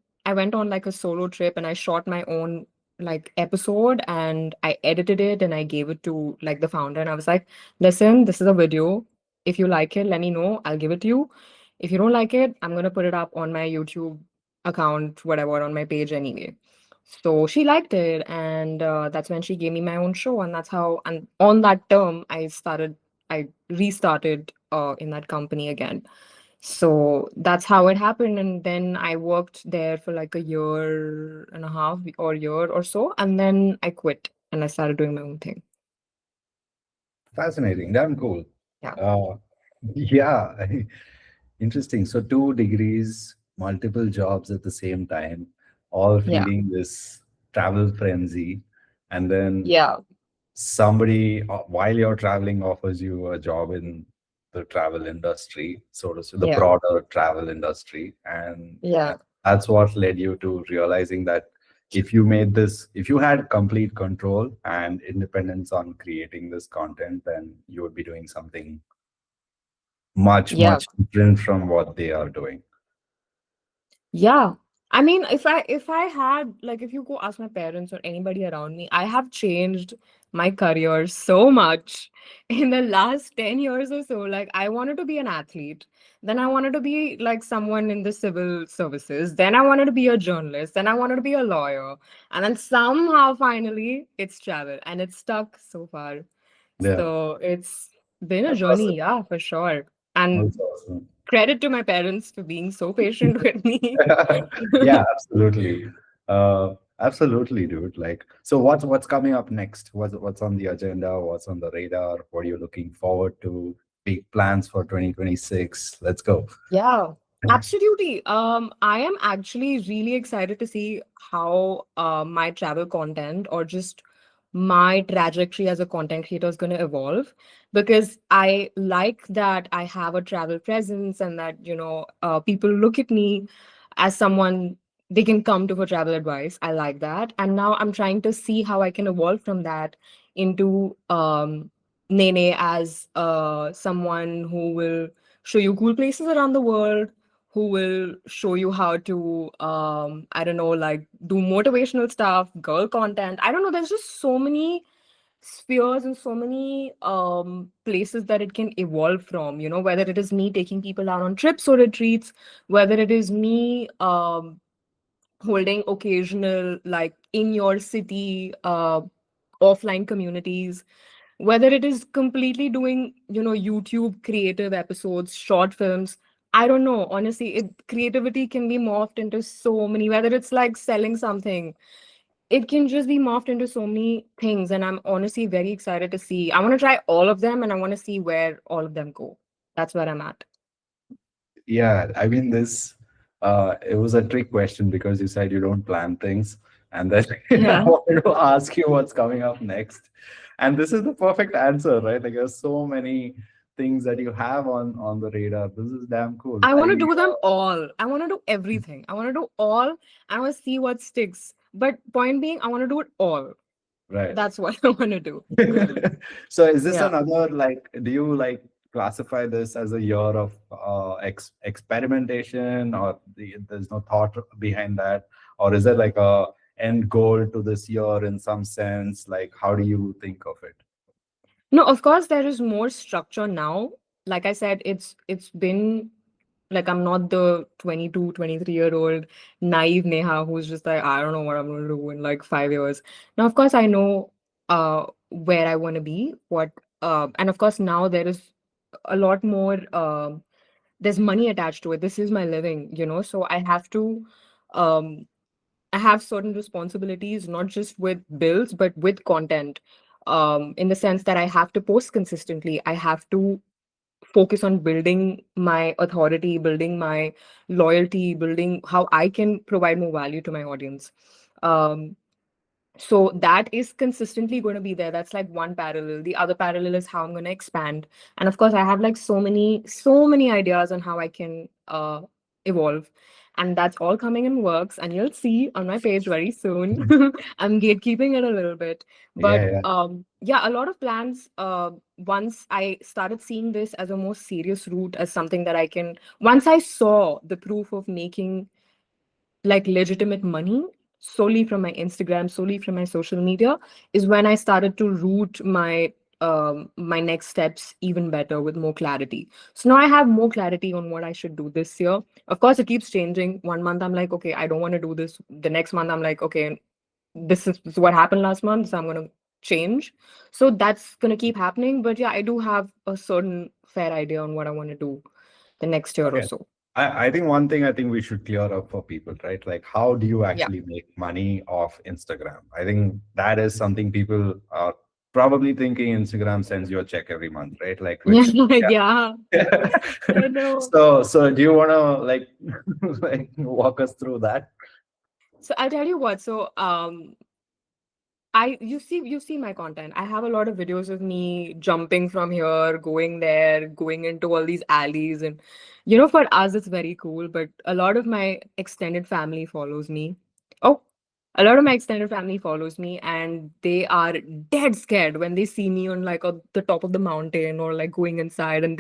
on like a solo trip and I shot my own like episode and I edited it and I gave it to like the founder and I was like, listen, this is a video. If you like it, let me know. I'll give it to you. If you don't like it, I'm gonna put it up on my YouTube account, whatever, on my page anyway. So she liked it, and that's when she gave me my own show, and that's how. And on that term, I restarted in that company again. So that's how it happened. And then I worked there for like a year and a half or year or so. And then I quit and I started doing my own thing. Fascinating. Damn cool. Yeah. Uh, yeah. Interesting. So 2 degrees, multiple jobs at the same time, all Yeah. feeding this travel frenzy, and then Yeah. somebody while you're traveling offers you a job in the travel industry, so to say, the Yeah. broader travel industry, and Yeah. that's what led you to realizing that if you had complete control and independence on creating this content, then you would be doing something much Yeah. much different from what they are doing. Yeah. I mean, if I had like if you go ask my parents or anybody around me, I have changed my career so much in the last 10 years or so. Like I wanted to be an athlete, then I wanted to be like someone in the civil services, then I wanted to be a journalist, then I wanted to be a lawyer, and then somehow finally it's travel and it's stuck so far. Yeah, So it's been a that's awesome. journey, yeah, for sure. And That's awesome. credit to my parents for being so patient with me. Yeah, absolutely. Absolutely, dude. Like, so what's coming up next? What's on the agenda? What's on the radar? What are you looking forward to? Big plans for 2026. Let's go. Yeah, absolutely. I am actually really excited to see how my travel content or just my trajectory as a content creator is going to evolve, because I like that I have a travel presence and that, people look at me as someone they can come to for travel advice. I like that. And now I'm trying to see how I can evolve from that into Nene as someone who will show you cool places around the world, who will show you how to I don't know, like do motivational stuff, girl content. I don't know, there's just so many spheres and so many places that it can evolve from, whether it is me taking people out on trips or retreats, whether it is me holding occasional like in your city offline communities, whether it is completely doing, YouTube creative episodes, short films. I don't know, honestly, creativity can be morphed into so many, whether it's like selling something, it can just be morphed into so many things, and I'm honestly very excited to see. I want to try all of them, and I want to see where all of them go. That's where I'm at. Yeah, I mean, this it was a trick question because you said you don't plan things, and then I Yeah. wanted to ask you what's coming up next. And this is the perfect answer, right? Like there's so many things that you have on the radar. This is damn cool. I want to do them all. I want to do everything. I want to do all. I want to see what sticks. But point being, I want to do it all. Right. That's what I want to do. So is this Yeah. another, like, do you like classify this as a year of experimentation, or there's no thought behind that, or is it like a end goal to this year in some sense? Like, how do you think of it? No, of course there is more structure now. Like I said, it's been like I'm not the 22, 23-year-old naive Neha who's just like, I don't know what I'm going to do in like 5 years. Now, of course, I know where I want to be, what, and of course, now there is a lot more, there's money attached to it. This is my living, so um, I have certain responsibilities, not just with bills, but with content. In the sense that I have to post consistently. I have to focus on building my authority, building my loyalty, building how I can provide more value to my audience. Um, so that is consistently going to be there. That's like one parallel. The other parallel is how I'm going to expand. And of course, I have like so many ideas on how I can evolve. And that's all coming in works. And you'll see on my page very soon. I'm gatekeeping it a little bit. Yeah, But yeah. yeah, a lot of plans. Once I started seeing this as a more serious route, as something that I can, once I saw the proof of making like legitimate money solely from my Instagram, solely from my social media, is when I started to route my next steps even better with more clarity. So now I have more clarity on what I should do this year. Of course, it keeps changing. One month I'm like, okay, I don't want to do this. The next month I'm like, okay, this is what happened last month, so I'm gonna change. So that's gonna keep happening. But yeah, I do have a certain fair idea on what I want to do the next year or Okay. so. I think one thing I think we should clear up for people, right? Like, how do you Yeah. actually make money off Instagram? I think that is something people are probably thinking Instagram sends you a check every month, right? Like, Yeah, which, yeah. yeah. I know. So do you want to like, like walk us through that? So I'll tell you what. So you see my content. I have a lot of videos of me jumping from here, going there, going into all these alleys, and for us it's very cool, but a lot of my extended family follows me. Oh, a lot of my extended family follows me, and they are dead scared when they see me on like on the top of the mountain or like going inside, and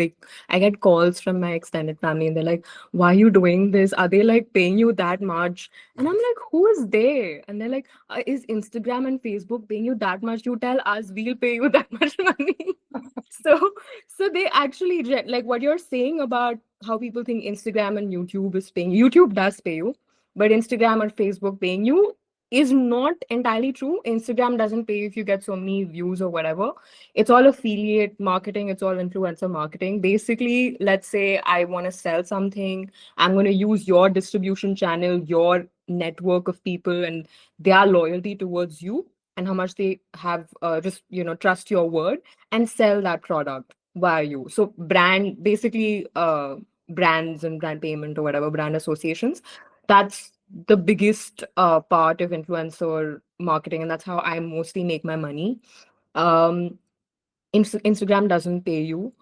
I get calls from my extended family, and they're like, "Why are you doing this? Are they like paying you that much?" And I'm like, "Who is they?" And they're like, is Instagram and Facebook paying you that much? You tell us, we'll pay you that much money. So, so they actually like what you're saying about how people think Instagram and YouTube is paying. YouTube does pay you, but Instagram or Facebook paying you is not entirely true. Instagram doesn't pay you if you get so many views or whatever. It's all affiliate marketing. It's all influencer marketing. Basically, let's say I want to sell something. I'm going to use your distribution channel, your network of people, and their loyalty towards you, and how much they have just trust your word and sell that product via you. So brand, basically, brands and brand payment or whatever, brand associations, that's the biggest part of influencer marketing, and that's how I mostly make my money. um Instagram doesn't pay you.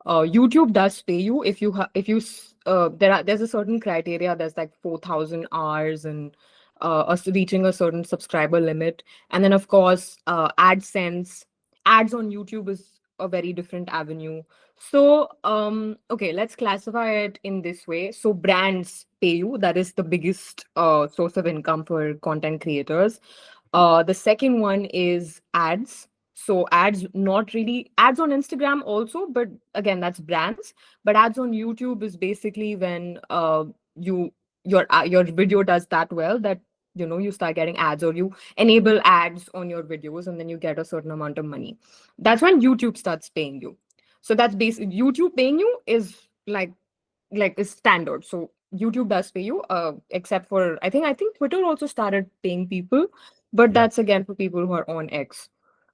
YouTube does pay you if there's a certain criteria. There's like 4,000 hours and us reaching a certain subscriber limit. And then of course, AdSense, ads on YouTube is a very different avenue. So okay, let's classify it in this way. So brands pay you. That is the biggest source of income for content creators. The second one is ads. So ads, not really ads on Instagram also, but again, that's brands. But ads on YouTube is basically when you your video does that well that you start getting ads, or you enable ads on your videos, and then you get a certain amount of money. That's when YouTube starts paying you. So that's basic. YouTube paying you is is standard. So YouTube does pay you, except for I think Twitter also started paying people. But Yeah. that's again for people who are on X.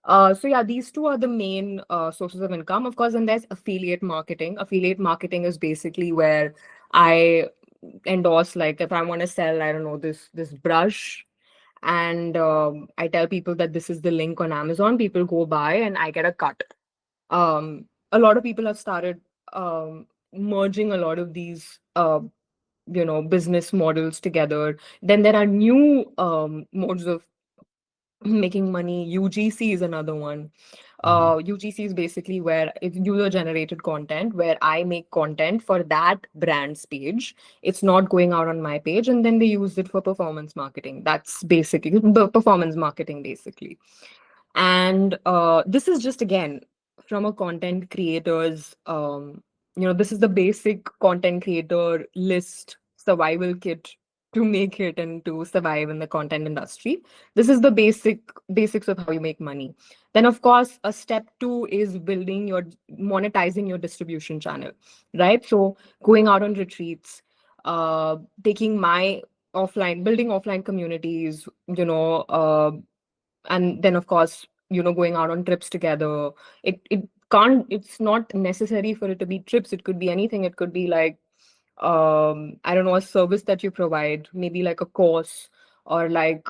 So yeah, these two are the main sources of income. Of course, and there's affiliate marketing. Affiliate marketing is basically where I endorse, like if I want to sell, I don't know, this brush, and I tell people that this is the link on Amazon. People go buy, and I get a cut. A lot of people have started merging a lot of these business models together. Then there are new modes of making money. UGC is another one. Mhm. UGC is basically where it's user generated content, where I make content for that brand's page. It's not going out on my page, and then they use it for performance marketing. That's basically the performance marketing, basically. And this is just again from a content creator's, this is the basic content creator list survival kit to make it and to survive in the content industry. This is the basics of how you make money. Then, of course, a step two is monetizing your distribution channel, right? So going out on retreats, taking my building offline communities, and then of course going out on trips together. It's not necessary for it to be trips. It could be anything. It could be like I don't know, a service that you provide, maybe like a course, or like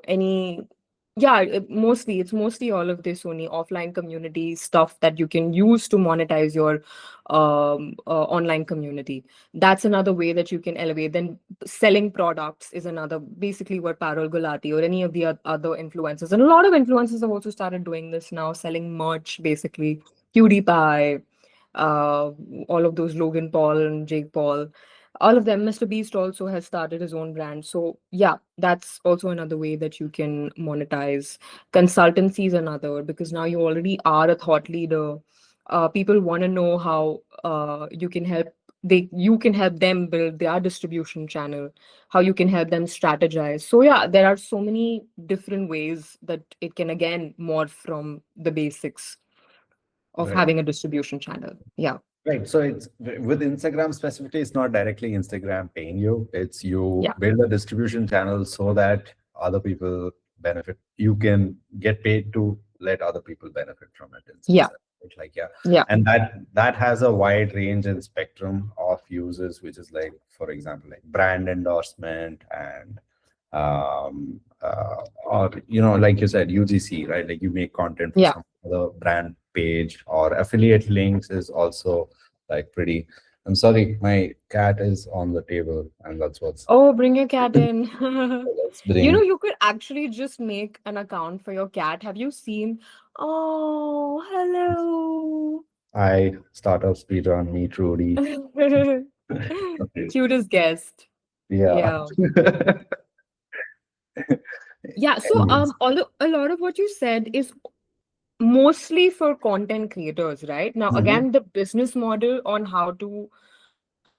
any. Yeah, it's mostly all of this only offline community stuff that you can use to monetize your online community. That's another way that you can elevate. Then selling products is another, basically what Parul, Gulati, or any of the other influencers, and a lot of influencers have also started doing this now, selling merch, basically. PewDiePie, uh, all of those, Logan Paul and Jake Paul, all of them. MrBeast also has started his own brand. So yeah, that's also another way that you can monetize. Consultancy is another, because now you already are a thought leader. People want to know how you can help them build their distribution channel, how you can help them strategize. So yeah, there are so many different ways that it can again morph from the basics of Right. having a distribution channel. Yeah. Right. So it's with Instagram specifically, it's not directly Instagram paying you. It's you Yeah. build a distribution channel so that other people benefit. You can get paid to let other people benefit from it in some Yeah. sense. It's like, yeah. Yeah. And that has a wide range and spectrum of uses, which is like, for example, like brand endorsement and or like you said, UGC, right? Like you make content for Yeah. some other brand page, or affiliate links is also like pretty. I'm sorry, my cat is on the table, and that's what's. Oh, bring your cat in. Let's bring. You could actually just make an account for your cat. Have you seen? Oh, I startup speed on me, Trudy. hello. Okay. Cutest guest. Yeah. Yeah. Yeah. So, Anyways. a lot of what you said is mostly for content creators, right? Now, Mhm. again, the business model on how to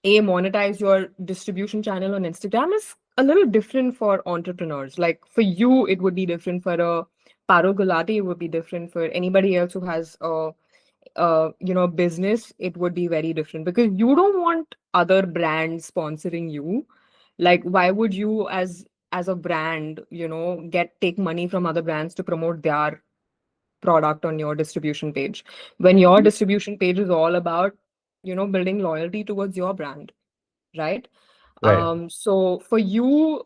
monetize your distribution channel on Instagram is a little different for entrepreneurs. Like for you, it would be different. For a Paro Gulati, it would be different. For anybody else who has a business, it would be very different, because you don't want other brands sponsoring you. Like, why would you, as a brand, get take money from other brands to promote their product on your distribution page, when your distribution page is all about building loyalty towards your brand, right? Right. So for you,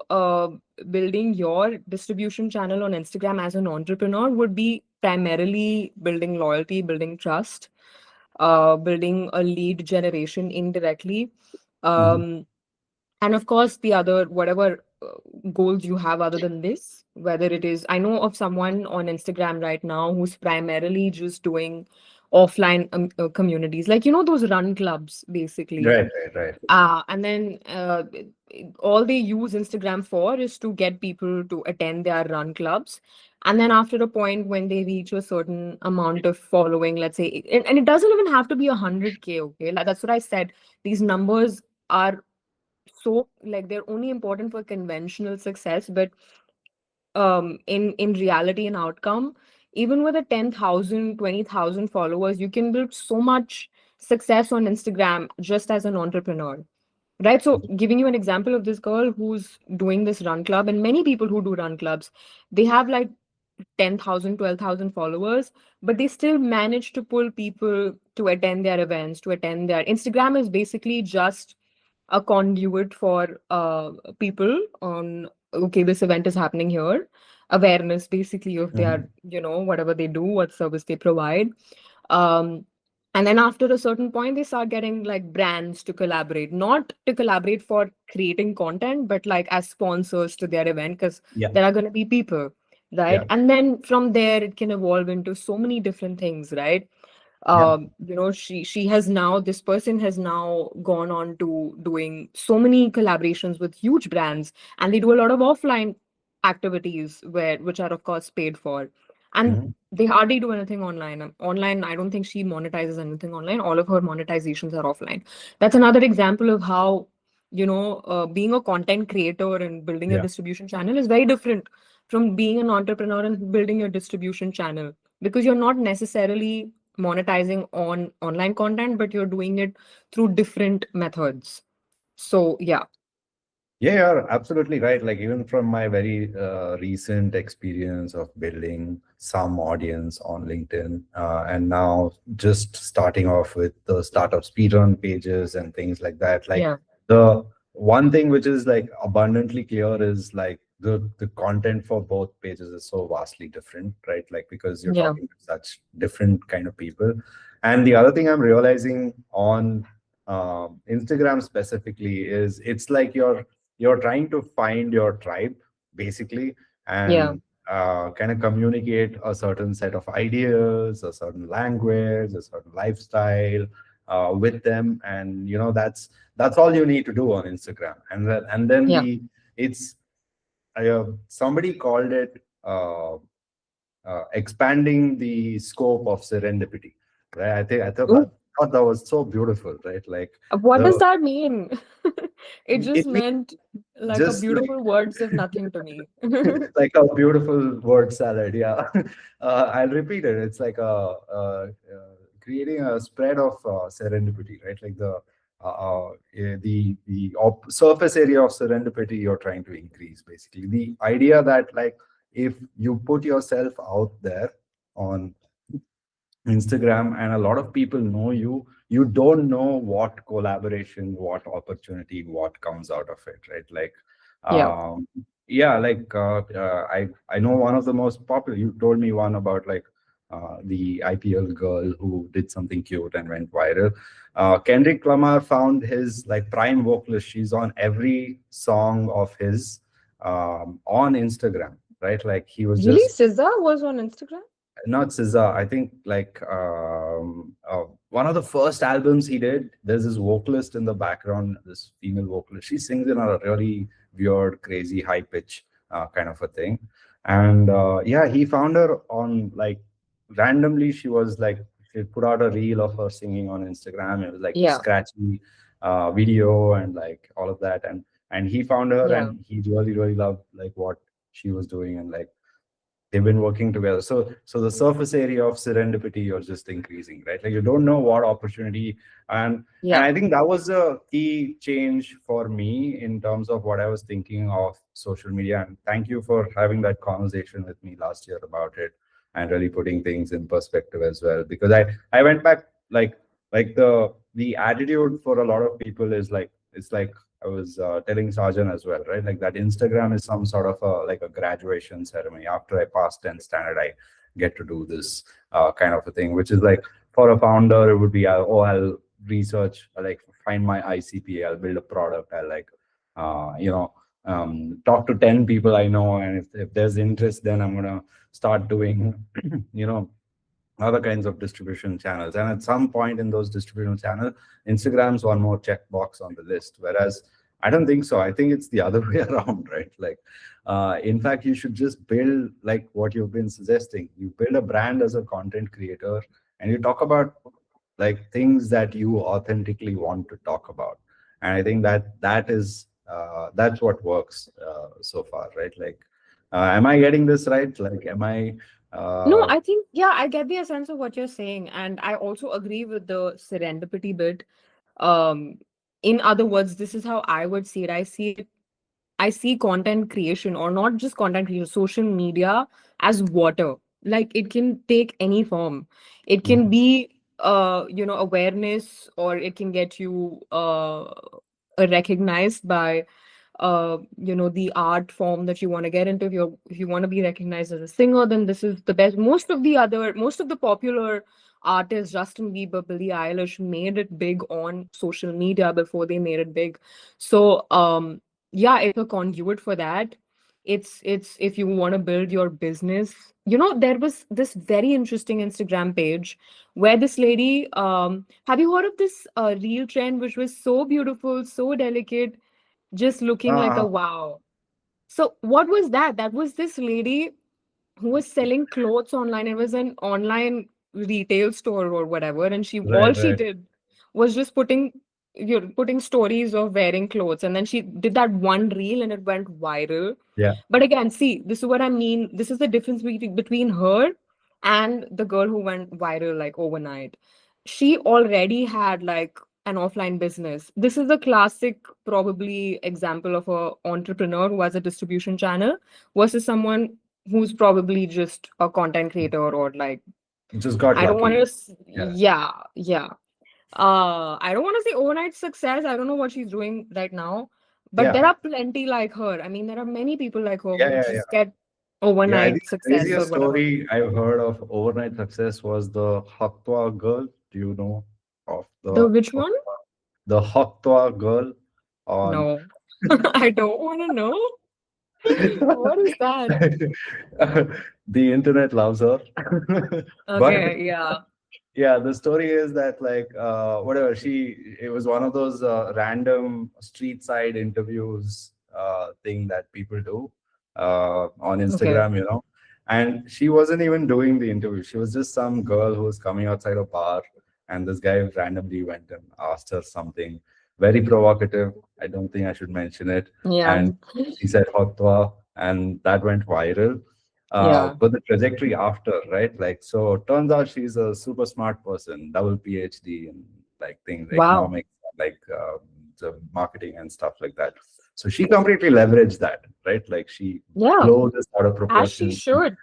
building your distribution channel on Instagram as an entrepreneur would be primarily building loyalty, building trust, building a lead generation indirectly. Mhm. um, and of course, the other, whatever goals you have other than this, whether it is, I know of someone on Instagram right now who's primarily just doing offline communities, like, those run clubs, basically. Right. Right. Right. And then all they use Instagram for is to get people to attend their run clubs. And then after a point when they reach a certain amount of following, let's say, and it doesn't even have to be 100K, okay? Like, that's what I said. These numbers are so, like, they're only important for conventional success, but in reality and outcome, even with a 10,000, 20,000 followers, you can build so much success on Instagram just as an entrepreneur. Right. So, giving you an example of this girl who's doing this run club, and many people who do run clubs, they have like 10,000, 12,000 followers, but they still manage to pull people to attend their events, to attend their Instagram is basically just a conduit for people on, okay, this event is happening here, awareness basically of their, Mhm. whatever they do, what service they provide. Um, and then after a certain point, they start getting like brands to collaborate, not to collaborate for creating content, but like as sponsors to their event, because Yeah. there are going to be people, right? Yeah. And then from there, it can evolve into so many different things, right? Yeah. She has now, this person has now gone on to doing so many collaborations with huge brands, and they do a lot of offline activities which are of course paid for, and Mhm. they hardly do anything online. Online, I don't think she monetizes anything online. All of her monetizations are offline. That's another example of how, being a content creator and building a Yeah. distribution channel is very different from being an entrepreneur and building a distribution channel, because you're not necessarily monetizing on online content, but you're doing it through different methods. So yeah. Yeah, you're absolutely right. Like even from my very recent experience of building some audience on LinkedIn, and now just starting off with the startup speedrun pages and things like that. Like Yeah. the one thing which is like abundantly clear is like the content for both pages is so vastly different, right? Like because you're Yeah. talking to such different kind of people. And the other thing I'm realizing on Instagram specifically is it's like you're trying to find your tribe basically, Yeah. and kind of communicate a certain set of ideas, a certain language, a certain lifestyle with them, and that's all you need to do on Instagram. And then Yeah. it's somebody called it expanding the scope of serendipity, right? Ooh, Thought that was so beautiful, right? Like what does the that mean? It just it means meant like a just like beautiful words of nothing to me. like a beautiful word salad. Yeah, I'll repeat it. It's like creating a spread of serendipity, right? Like the surface area of serendipity you're trying to increase. Basically, the idea that like if you put yourself out there on Instagram and a lot of people know you, you don't know what collaboration, what opportunity, what comes out of it, right? Like, Yeah. yeah, like I know one of the most popular. You told me one about like the IPL girl who did something cute and went viral. Kendrick Lamar found his like prime vocalist. She's on every song of his on Instagram, right? Like he was Really? just SZA was on Instagram? not SZA. I think like one of the first albums he did. There's this vocalist in the background, this female vocalist. She sings in a really weird, crazy, high pitch kind of a thing. And yeah, he found her on like randomly. She was like she put out a reel of her singing on Instagram. It was like Yeah. scratchy video and like all of that. And he found her Yeah. and he really really loved like what she was doing and like they've been working together. So the surface area of serendipity you're just increasing, right? Like you don't know what opportunity, and Yeah. I think that was a key change for me in terms of what I was thinking of social media. And thank you for having that conversation with me last year about it and really putting things in perspective as well. Because I went back like the attitude for a lot of people is like it's like I was telling Sarjan as well, right? Like that Instagram is some sort of like a graduation ceremony. After I pass 10th standard, I get to do this kind of a thing, which is like for a founder, it would be, I'll research, like find my ICP, I'll build a product, I'll like, talk to 10 people I know. And if there's interest, then I'm going to start doing, you know, other kinds of distribution channels. And at some point in those distribution channels, Instagram's one more checkbox on the list. Whereas I don't think so. I think it's the other way around, right? Like, in fact, you should just build like what you've been suggesting. You build a brand as a content creator, and you talk about like things that you authentically want to talk about. And I think that's what works so far, right? Like, am I getting this right? Like, am I? No, Uh, I think, yeah, I get the essence of what you're saying. And I also agree with the serendipity bit. Um, in other words, this is how I would see it. I see content creation, or not just content creation, social media as water. Like it can take any form. It can Mhm. be awareness, or it can get you recognized by the art form that you want to get into. If you want to be recognized as a singer, then this is the best. Most of the popular artists, Justin Bieber, Billie Eilish, made it big on social media before they made it big. So yeah, it's a conduit for that. It's if you want to build your business. There was this very interesting Instagram page where this lady, have you heard of this reel trend, which was so beautiful, so delicate, just looking like a Uh, wow. So what was that? That was this lady who was selling clothes online. It was an online retail store or whatever, and she all right, she right. did was just putting stories of wearing clothes, and then she did that one reel, and it went viral. Yeah. But again, see, this is what I mean. This is the difference between her and the girl who went viral like overnight. She already had like an offline business. This is a classic, probably example of a entrepreneur who has a distribution channel versus someone who's probably just a content creator, or like, Just got I don't want lucky. to, Yeah. yeah, yeah. I don't want to say overnight success. I don't know what she's doing right now, but there Yeah. are plenty like her. I mean, there are many people like her Yeah. who Yeah. just Yeah. get Yeah. I think overnight the success or craziest whatever. story I've heard of overnight success was the Hatwa girl. Do you know of The the which one? Hatwa girl on No, I don't want to know. What is that? the internet loves her. But Okay, yeah. yeah, the story is that like whatever it was one of those random street side interviews thing that people do on Okay. Instagram, and she wasn't even doing the interview. She was just some girl who was coming outside a bar, and this guy randomly went and asked her something very provocative. I don't think I should mention it. Yeah. And she said hotwa, and that went viral. Yeah. But the trajectory after, right? Like, so turns out she's a super smart person, double PhD in like things, Wow. economics, like the marketing and stuff like that. So she completely leveraged that, right? Like she Yeah. blew this out of As she proportion, should. As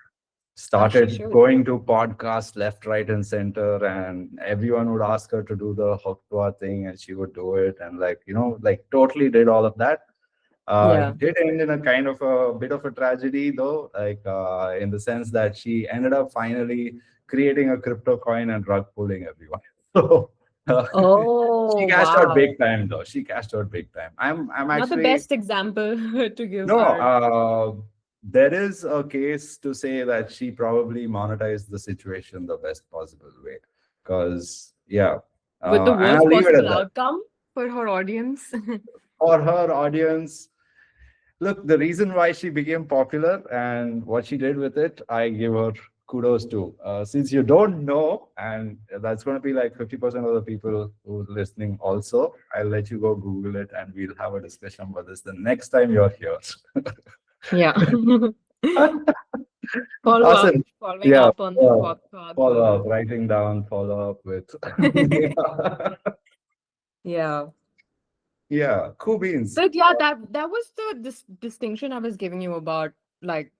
she started should. going to podcasts left, right, and center, and everyone would ask her to do the Hokwa thing, and she would do it, and like like totally did all of that. Yeah. It did end in a kind of a bit of a tragedy, though, like in the sense that she ended up finally creating a crypto coin and rug pulling everyone. So uh, she Oh, cashed out wow. big time, though. She cashed out big time. I'm Not the actually best example to give no. art. There is a case to say that she probably monetized the situation the best possible way, because yeah, With the and worst I'll leave it at possible that. outcome for her audience. For her audience, look, the reason why she became popular and what she did with it, I give her kudos to. Since you don't know, and that's going to be like 50% of the people who's listening also, I'll let you go Google it and we'll have a discussion about this the next time you're here. Yeah. Follow up. Awesome. Following Yeah. up on the hot dog Follow up, girl. writing down, follow up with. Yeah. Yeah, cool beans. But yeah, that was the distinction I was giving you about, like,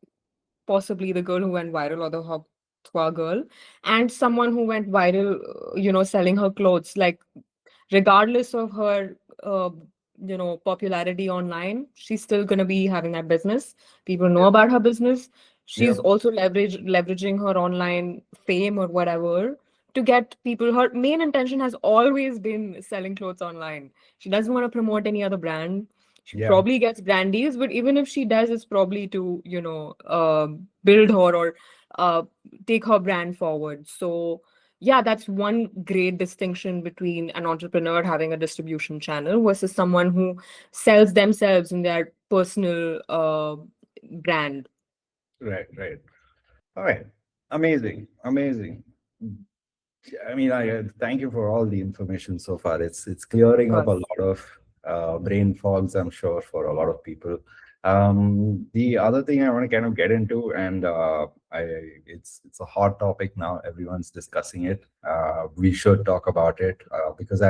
possibly the girl who went viral, or the hot girl, and someone who went viral, selling her clothes. Like, regardless of her popularity online, she's still going to be having that business. People know Yeah. about her business. Yeah. She's also leveraging her online fame or whatever to get people. Her main intention has always been selling clothes online. She doesn't want to promote any other brand. She Yeah. probably gets brand deals, but even if she does, it's probably to build her, or uh, take her brand forward. So yeah, that's one great distinction between an entrepreneur having a distribution channel versus someone who sells themselves in their personal brand. Right. Right. All right. Amazing. Amazing. I mean, I thank you for all the information so far. It's Of clearing up a course. lot of brain fogs, I'm sure, for a lot of people. The other thing I want to kind of get into, and it's a hot topic now. Everyone's discussing it. We should talk about it because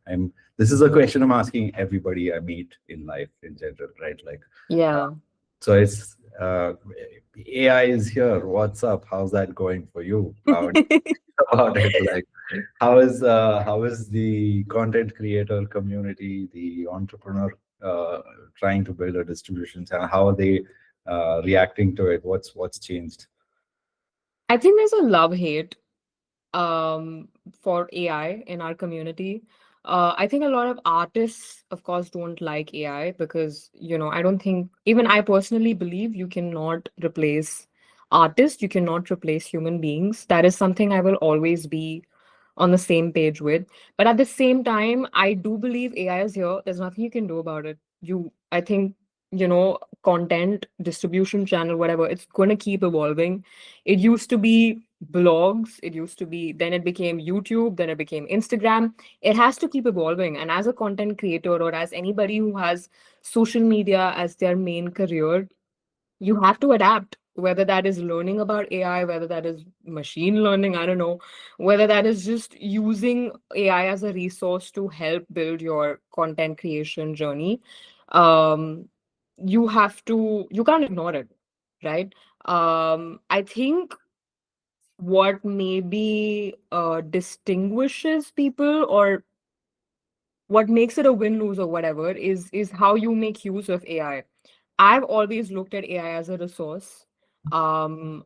I'm this is a question I'm asking everybody I meet in life in general, right? Like, Yeah. so it's AI is here. What's up? How's that going for you? How do you feel about it? Like, how is the content creator community, the entrepreneur trying to build a distribution channel? How are they reacting to it? What's changed? I think there's a love hate for AI in our community. I think a lot of artists, of course, don't like AI because, I don't think, even I personally believe you cannot replace artists, you cannot replace human beings. That is something I will always be on the same page with. But at the same time, I do believe AI is here. There's nothing you can do about it. I think, content distribution channel, whatever, it's going to keep evolving. It used to be blogs, then it became YouTube, then it became Instagram. It has to keep evolving. And as a content creator or as anybody who has social media as their main career, you have to adapt, whether that is learning about AI, whether that is machine learning, I don't know, whether that is just using AI as a resource to help build your content creation journey. Um, you can't ignore it, right? I think what maybe distinguishes people, or what makes it a win-lose or whatever, is how you make use of AI. I've always looked at AI as a resource. I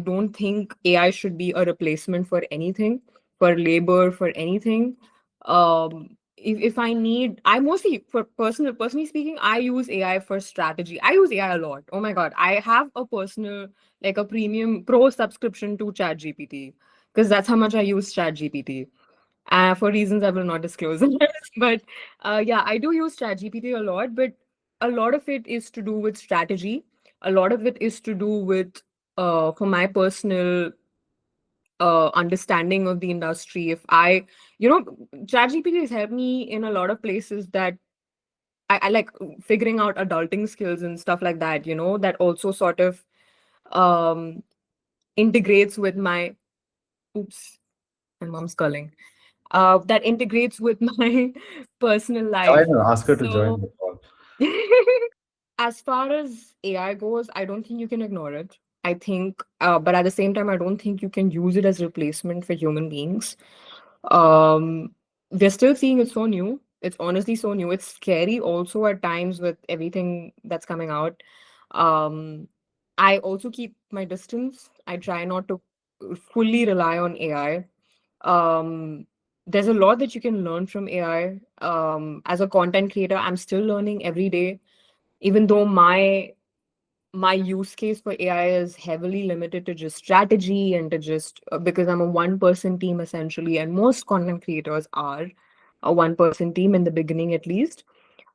don't think AI should be a replacement for anything, for labor, for anything. If I need, I mostly, for personally speaking, I use AI for strategy. I use AI a lot. Oh my God. I have a personal, like a premium pro subscription to ChatGPT because that's how much I use ChatGPT for reasons I will not disclose. But yeah, I do use ChatGPT a lot, but a lot of it is to do with strategy. A lot of it is to do with, for my personal understanding of the industry. If I, ChatGPT has helped me in a lot of places that I like figuring out adulting skills and stuff like that, that also sort of um, integrates with my, oops, my mom's calling. That integrates with my personal Join life. her, ask her to join So, the call. as far as AI goes, I don't think you can ignore it. I think, but at the same time, I don't think you can use it as replacement for human beings. Um, we're still seeing it's so new. It's honestly so new. It's scary also at times with everything that's coming out. Um, I also keep my distance. I try not to fully rely on AI. There's a lot that you can learn from AI. As a content creator, I'm still learning every day, even though my use case for AI is heavily limited to just strategy and to just because I'm a one person team essentially, and most content creators are a one person team in the beginning at least.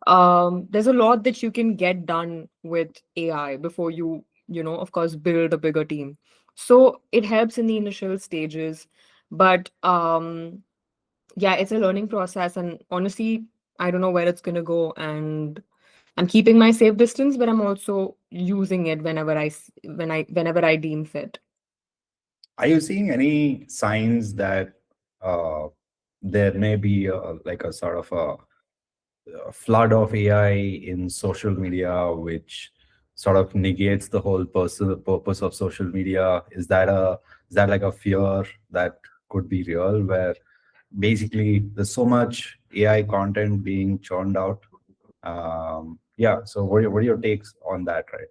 There's a lot that you can get done with AI before of course, build a bigger team. So it helps in the initial stages, but yeah, it's a learning process, and honestly, I don't know where it's gonna go, and I'm keeping my safe distance, but I'm also using it whenever I deem fit. Are you seeing any signs that uh, there may be like a sort of a flood of AI in social media, which sort of negates the whole purpose of social media? Is that like a fear that could be real, where basically there's so much AI content being churned out? Yeah. So what are your takes on that, right?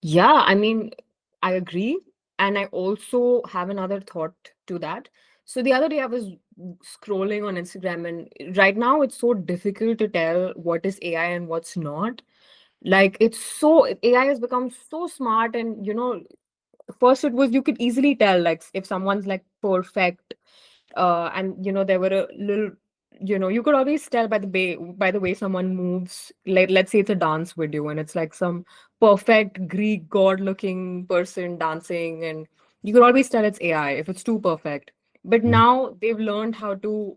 Yeah, I mean, I agree. And I also have another thought to that. So the other day I was scrolling on Instagram, and right now it's so difficult to tell what is AI and what's not. Like AI has become so smart, and first it was, you could easily tell like if someone's like perfect, and there were a little, you could always tell by the way someone moves. Like, let's say it's a dance video and it's like some perfect Greek god looking person dancing, and you could always tell it's AI if it's too perfect. But Mhm. now they've learned how to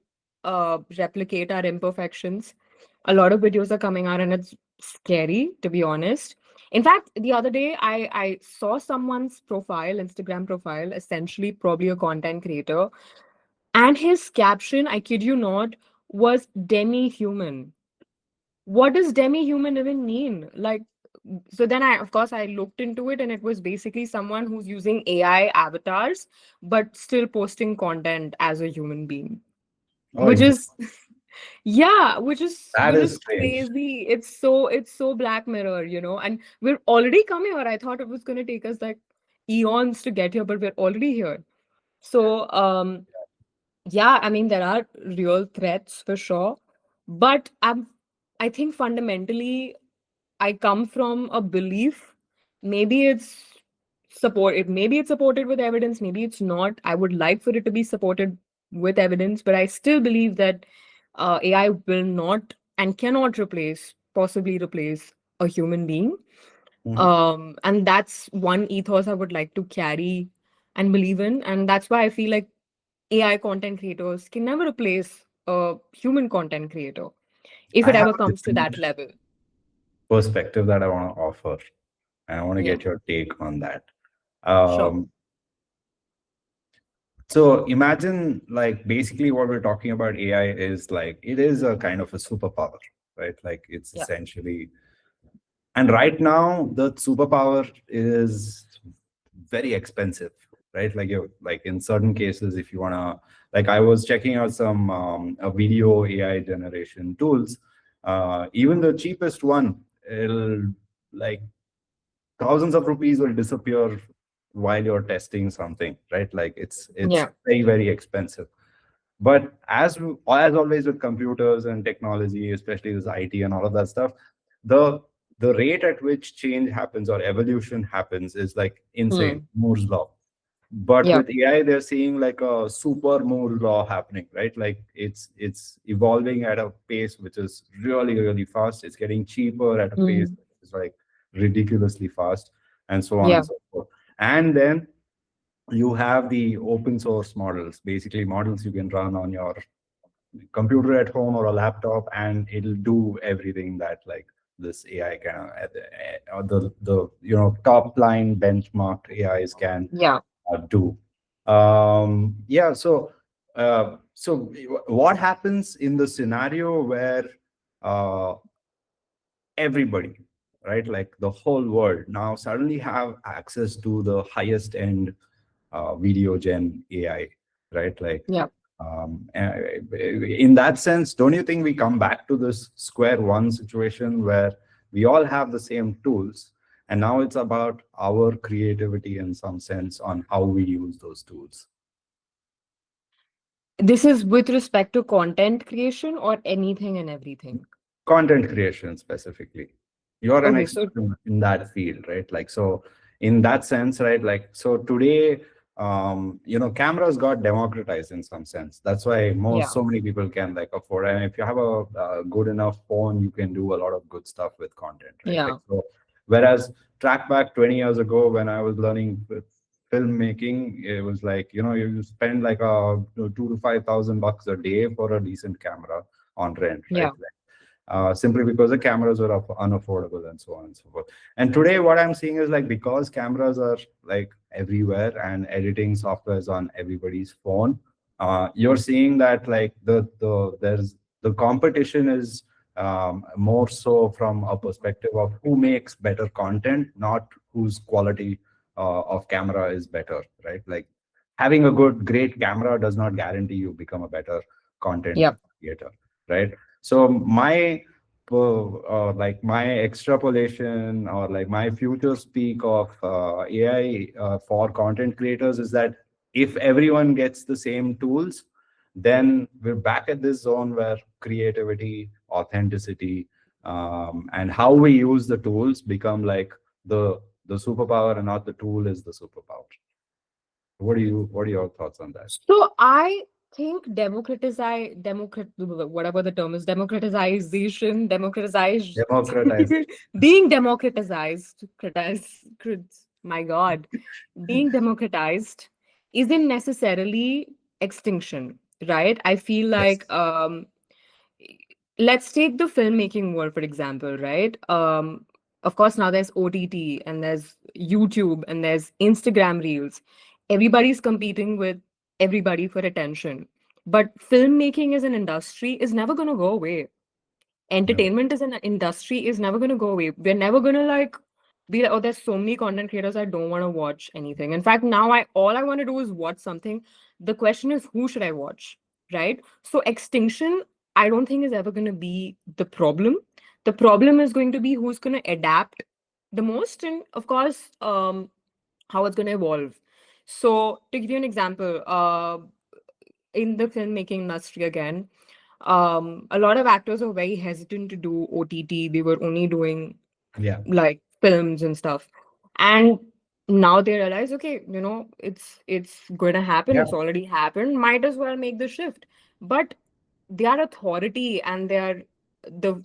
replicate our imperfections. A lot of videos are coming out, and it's scary, to be honest. In fact, the other day I saw someone's profile, Instagram profile, essentially probably a content creator, And his caption, I kid you not, was demi-human. What does demi-human even mean? Like, so then of course, I looked into it, and it was basically someone who's using AI avatars, but still posting content as a human being, Oh, which interesting. is, yeah, That which is is strange. crazy. It's so Black Mirror, and we're already come here. I thought it was gonna take us like eons to get here, but we're already here. So, yeah, I mean, there are real threats for sure, but I think fundamentally, I come from a belief. Maybe maybe it's supported with evidence, maybe it's not. I would like for it to be supported with evidence, but I still believe that AI will not and cannot possibly replace a human being. Mhm. And that's one ethos I would like to carry and believe in. And that's why I feel like AI content creators can never replace a human content creator if I it have ever a comes to different that level. perspective that I want to offer, and I want to Yeah, get your take on that. sure. Um, so imagine, like, basically what we're talking about AI is like it is a kind of a superpower, right? Like it's Yeah. essentially, and right now the superpower is very expensive, right? Like you, like in certain cases, if you wanna, like I was checking out some a video AI generation tools. Even the cheapest one, it'll like thousands of rupees will disappear while you're testing something, right? Like it's Yeah. very, very expensive. But as always with computers and technology, especially this IT and all of that stuff, the the rate at which change happens or evolution happens is like insane, Hmm. Moore's law. But Yeah. with AI, they're seeing like a super Moore's law happening, right? Like it's evolving at a pace which is really, really fast. It's getting cheaper at a pace Hmm. which is like ridiculously fast, and so on and Yeah. so forth. And then you have the open source models, basically models you can run on your computer at home or a laptop, and it'll do everything that like this AI can, or the top line benchmarked AIs can Yeah. do. Yeah. So what happens in the scenario where uh, everybody, right, like the whole world now suddenly have access to the highest end video gen AI, right? Like, Yeah. in that sense, don't you think we come back to this square one situation where we all have the same tools, and now it's about our creativity in some sense on how we use those tools? This is with respect to content creation or anything and everything. Content creation specifically, you're an Okay, expert so in that field, right? Like, so in that sense, right, like, so today, cameras got democratized in some sense. That's why yeah. so many people can like afford, and if you have a, good enough phone, you can do a lot of good stuff with content, right? Like, Yeah. so whereas track back 20 years ago when I was learning filmmaking, it was like, you spend like a 2 to 5 thousand bucks a day for a decent camera on rent, right? Yeah. Simply because the cameras were unaffordable and so on and so forth. And today, what I'm seeing is like because cameras are like everywhere and editing software is on everybody's phone, you're seeing that like the competition is more so from a perspective of who makes better content, not whose quality of camera is better, right? Like having a great camera does not guarantee you become a better content Yeah. creator, right? So like my extrapolation or like my future speak of AI for content creators is that if everyone gets the same tools, then we're back at this zone where creativity, authenticity, and how we use the tools become like the superpower, and not the tool is the superpower. What are your thoughts on that? So I think whatever the term is, democratized, Democratization. being my God, being democratized isn't necessarily extinction, right? I feel Yes. like let's take the filmmaking world for example, right? Of course, now there's OTT and there's YouTube and there's Instagram Reels. Everybody's competing with everybody for attention. But filmmaking as an industry is never going to go away. No. Entertainment as an industry is never going to go away. We're never going to like be like, oh, there's so many content creators, I don't want to watch anything. In fact, now I all I want to do is watch something. The question is, who should I watch? Right? So extinction, I don't think is ever going to be the problem. The problem is going to be who's going to adapt the most, and of course, how it's going to evolve. So to give you an example, in the filmmaking industry again, a lot of actors are very hesitant to do OTT. They were only doing Yeah. like films and stuff. And now they realize, okay, it's going to happen. Yeah. It's already happened. Might as well make the shift. But their authority and their the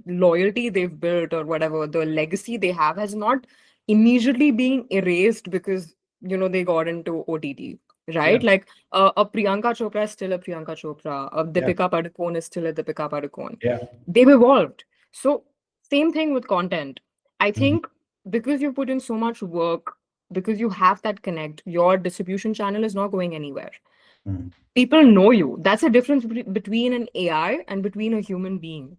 loyalty they've built or whatever, the legacy they have has not immediately been erased because they got into OTT, Yeah. right? Like a Priyanka Chopra is still a Priyanka Chopra. A Yeah. Deepika Padukone is still a Deepika Padukone. Yeah. They've evolved. So same thing with content. I Mhm. think because you put in so much work, because you have that connect, your distribution channel is not going anywhere. Mhm. People know you. That's a difference between an AI and between a human being.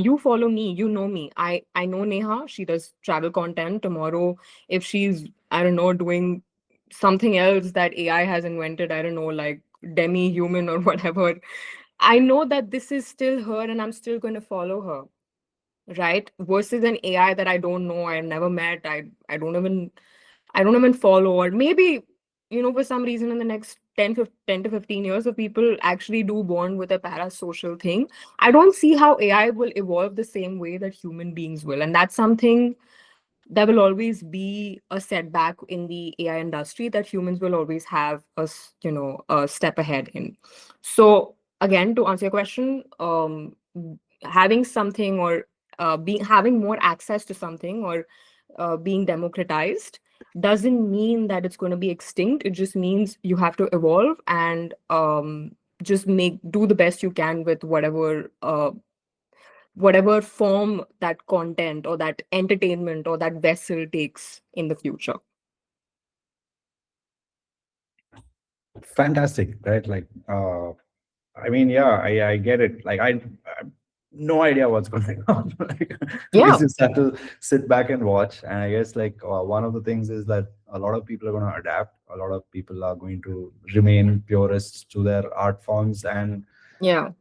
You follow me, you know me. I know Neha, she does travel content. Tomorrow, if she's, I don't know, doing something else that AI has invented, I don't know, like demi human or whatever, I know that this is still her and I'm still going to follow her, right? Versus an AI that I don't know, I've never met, I don't even follow, or maybe, for some reason in the next 10 to 15 years, if people actually do bond with a parasocial thing, I don't see how AI will evolve the same way that human beings will. And that's something there will always be a setback in the AI industry that humans will always have a step ahead in. So again, to answer your question, having something or being having more access to something or being democratized doesn't mean that it's going to be extinct. It just means you have to evolve and just make do the best you can with whatever form that content or that entertainment or that vessel takes in the future. Fantastic, right? Like, I mean, yeah, I get it. Like, I have no idea what's going on. Like, we Yeah. just have to sit back and watch. And I guess, like, one of the things is that a lot of people are going to adapt. A lot of people are going to remain purists to their art forms. And Yeah.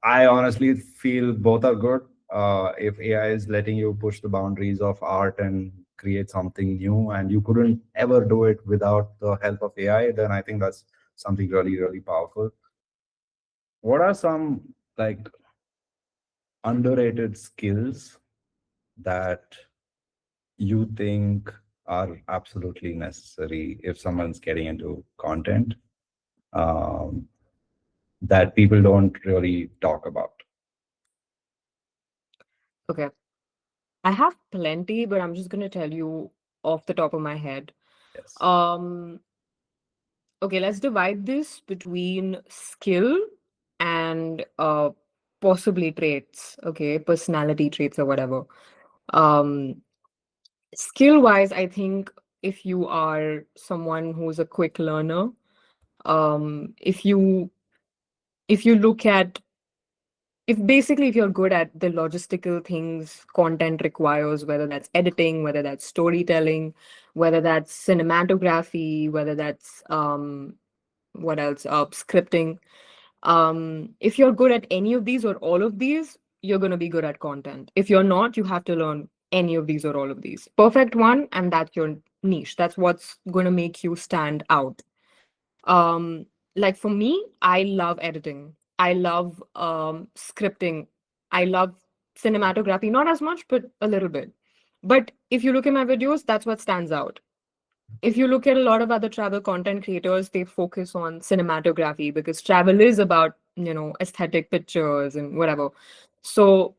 I honestly feel both are good. If AI is letting you push the boundaries of art and create something new, and you couldn't ever do it without the help of AI, then I think that's something really, really powerful. What are some like underrated skills that you think are absolutely necessary if someone's getting into content, um, that people don't really talk about? Okay. I have plenty, but I'm just going to tell you off the top of my head. Yes. Um, okay, let's divide this between skill and possibly traits, okay, personality traits or whatever. Um, Skill wise, I think if you are someone who's a quick learner, if you look at if you're good at the logistical things content requires, whether that's editing, whether that's storytelling, whether that's cinematography, whether that's what else, scripting, if you're good at any of these or all of these, you're going to be good at content. If you're not, you have to learn any of these or all of these, perfect one, and that's your niche. That's what's going to make you stand out. um like for me, I love editing, I love scripting, I love cinematography, not as much but a little bit. But if you look at my videos, that's what stands out. If you look at a lot of other travel content creators, they focus on cinematography because travel is about aesthetic pictures and whatever. So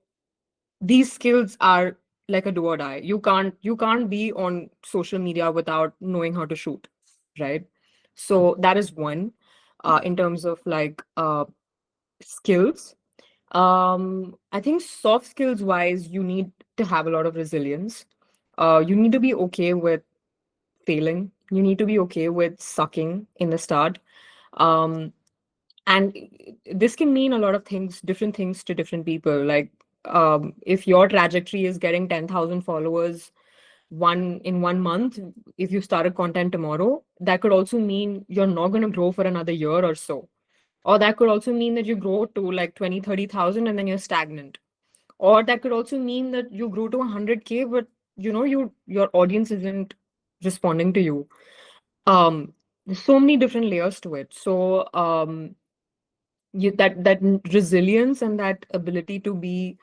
these skills are like a do or die. You can't be on social media without knowing how to shoot, right? So that is one, in terms of like skills. I think soft skills wise, you need to have a lot of resilience. You need to be okay with failing. You need to be okay with sucking in the start. um And this can mean a lot of things, different things to different people. Like, if your trajectory is getting 10,000 followers one month, if you started content tomorrow, that could also mean you're not going to grow for another year or so. Or that could also mean that you grow to like 20, 30,000 and then you're stagnant. Or that could also mean that you grew to 100K, but your audience isn't responding to you. There's so many different layers to it. So that resilience and that ability to be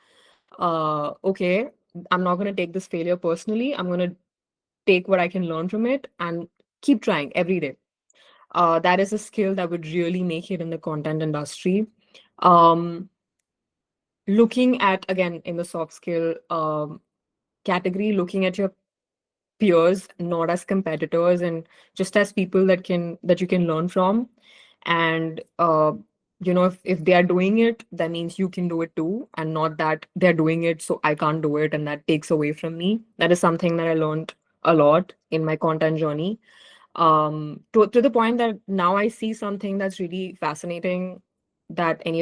okay, I'm not going to take this failure personally. I'm going to take what I can learn from it and keep trying every day. That is a skill that would really make it in the content industry. Um, Looking at, again, in the soft skill category, looking at your peers not as competitors and just as people that you can learn from. And if they are doing it, that means you can do it too, and not that they're doing it so I can't do it and that takes away from me. That is something that I learned a lot in my content journey, to the point that now I see something that's really fascinating that any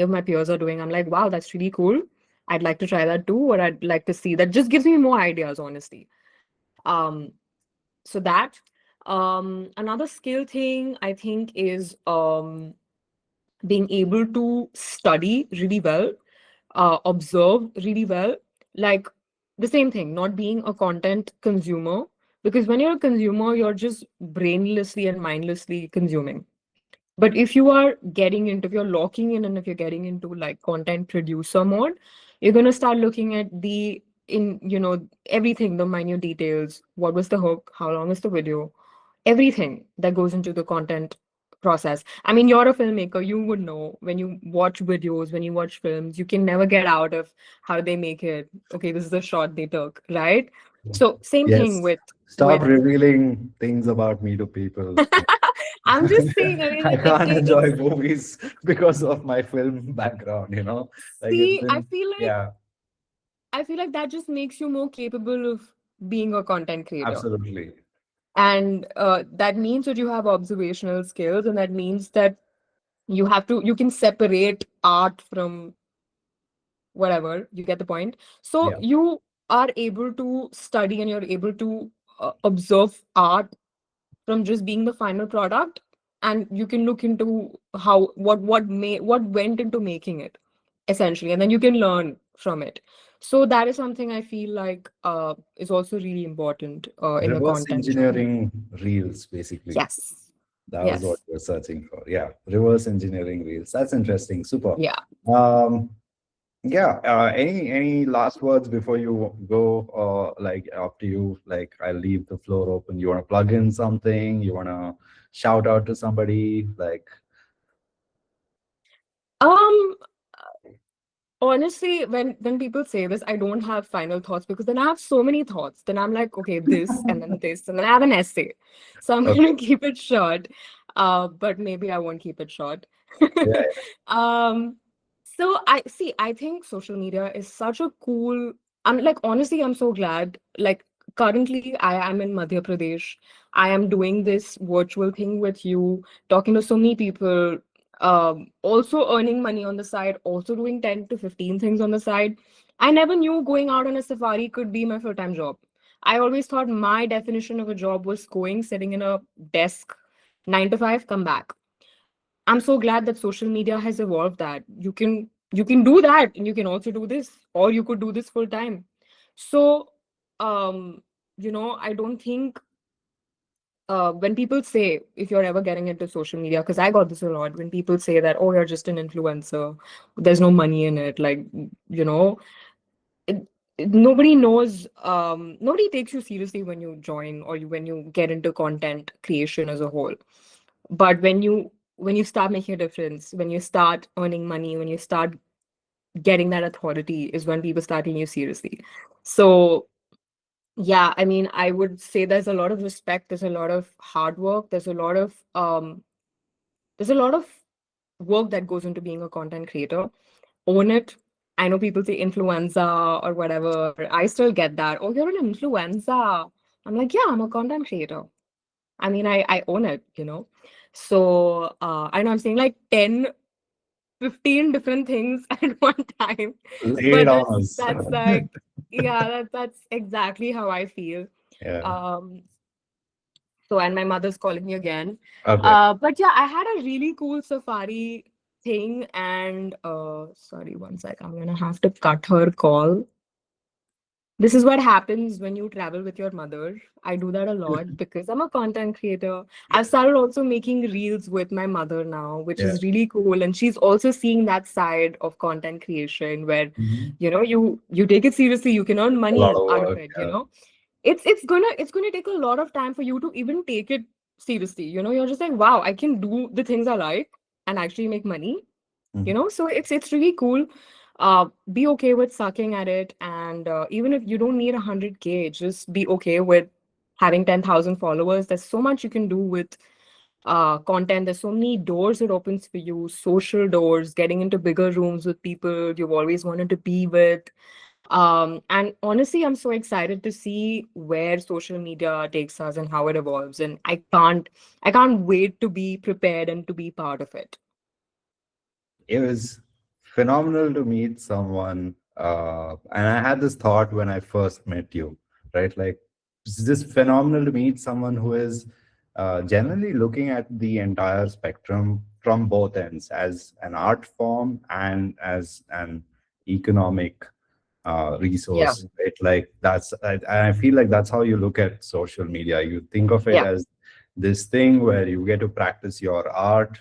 of my peers are doing. I'm like, wow, that's really cool. I'd like to try that too, or I'd like to see. That just gives me more ideas, honestly. um so that Another skill thing I think is being able to study really well, observe really well. Like, the same thing, not being a content consumer, because when you're a consumer, you're just brainlessly and mindlessly consuming. But if you're locking in and if you're getting into like content producer mode, you're going to start looking at everything, the minute details. What was the hook? How long is the video? Everything that goes into the content process. I mean, you're a filmmaker, you would know. When you watch videos, when you watch films, you can never get out of how they make it. Okay, this is the shot they took, right? So same thing Yes. with Stop revealing things about me to people. I'm just saying, I mean, I can't enjoy it's movies because of my film background, Like it's see, been, yeah, I feel like that just makes you more capable of being a content creator. absolutely. And that means that you have observational skills, and that means that you can separate art from whatever. You get the point. So Yeah. you are able to study and you're able to observe art from just being the final product, and you can look into what went into making it, essentially, and then you can learn from it. So that is something I feel like is also really important in the Reverse content journey. engineering reels, basically. Yes. That was what Yes. we're searching for. Yeah. Reverse engineering reels. That's interesting. Super. Yeah. Um, yeah. Any last words before you go, or like after you, like I'll leave the floor open. You want to plug in something? You want to shout out to somebody? Like, um Honestly, when people say this, I don't have final thoughts because then I have so many thoughts. Then I'm like, okay, this and then this, and then I have an essay. So I'm okay. gonna keep it short. But maybe I won't keep it short. Yeah. Um, so I think social media is such a cool. I'm like, honestly, I'm so glad. Like, currently I am in Madhya Pradesh. I am doing this virtual thing with you, talking to so many people, also earning money on the side, also doing 10 to 15 things on the side. I never knew going out on a safari could be my full-time job. I always thought my definition of a job was going, sitting in a desk, 9 to 5, come back. I'm so glad that social media has evolved that you can do that and you can also do this, or you could do this full time. So I don't think when people say, if you're ever getting into social media, because I got this a lot, when people say that, oh, you're just an influencer, there's no money in it, like, you know, nobody knows, nobody takes you seriously when you join, or when you get into content creation as a whole. But when you start making a difference, when you start earning money, when you start getting that authority, is when people start taking you seriously. So yeah, I mean, I would say there's a lot of respect, there's a lot of hard work, there's a lot of work that goes into being a content creator. Own it. I know people say influencer or whatever. I still get that. Oh, you're an influencer. I'm like, yeah, I'm a content creator. I mean, I own it. So I know I'm saying like 10, 15 different things at one time, Laid but on that's us. that's like, yeah, that's exactly how I feel. Yeah. Um, so, and my mother's calling me again. Okay. But yeah, I had a really cool safari thing, and sorry, one sec, I'm gonna have to cut her call. This is what happens when you travel with your mother. I do that a lot because I'm a content creator. I've started also making reels with my mother now, which Yeah. is really cool. And she's also seeing that side of content creation where, Mhm. you take it seriously, you can earn A lot money of out of work. it, Yeah. it's gonna take a lot of time for you to even take it seriously. You're just like, wow, I can do the things I like and actually make money. Mhm. So it's really cool. Be okay with sucking at it, and even if you don't need 100K, just be okay with having 10,000 followers. There's so much you can do with content. There's so many doors it opens for you, social doors, getting into bigger rooms with people you've always wanted to be with. And honestly, I'm so excited to see where social media takes us and how it evolves, and I can't wait to be prepared and to be part of it. It was phenomenal to meet someone. And I had this thought when I first met you, right? Like, it's just phenomenal to meet someone who is generally looking at the entire spectrum from both ends as an art form and as an economic Yeah. resource, right? Like I feel like that's how you look at social media. You think of it Yeah. as this thing where you get to practice your art.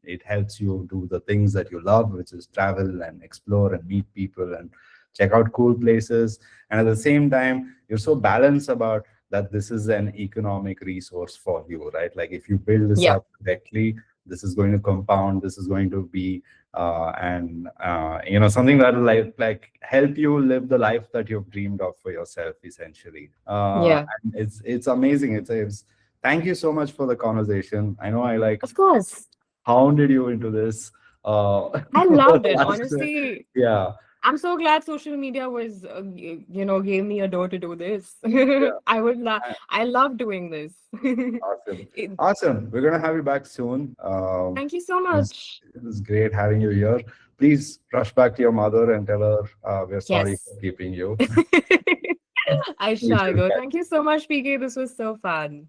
It helps you do the things that you love, which is travel and explore and meet people and check out cool places. And at the same time, you're so balanced about that this is an economic resource for you, right? Like if you build this Yeah. up correctly, this is going to compound. This is going to be and something that will like help you live the life that you've dreamed of for yourself essentially. Yeah. And it's amazing. It's thank you so much for the conversation. I know I like Of course. hounded you into this I for loved the it. last Honestly, yeah. I'm so glad social media was, gave me a door to do this. Yeah. I love doing this. Awesome. It- Awesome. We're going to have you back soon. Thank you so It was, much. it was great having you here. Please rush back to your mother and tell her we're sorry Yes. for keeping you. I We shall should go. catch Thank you so much, PK. This was so fun.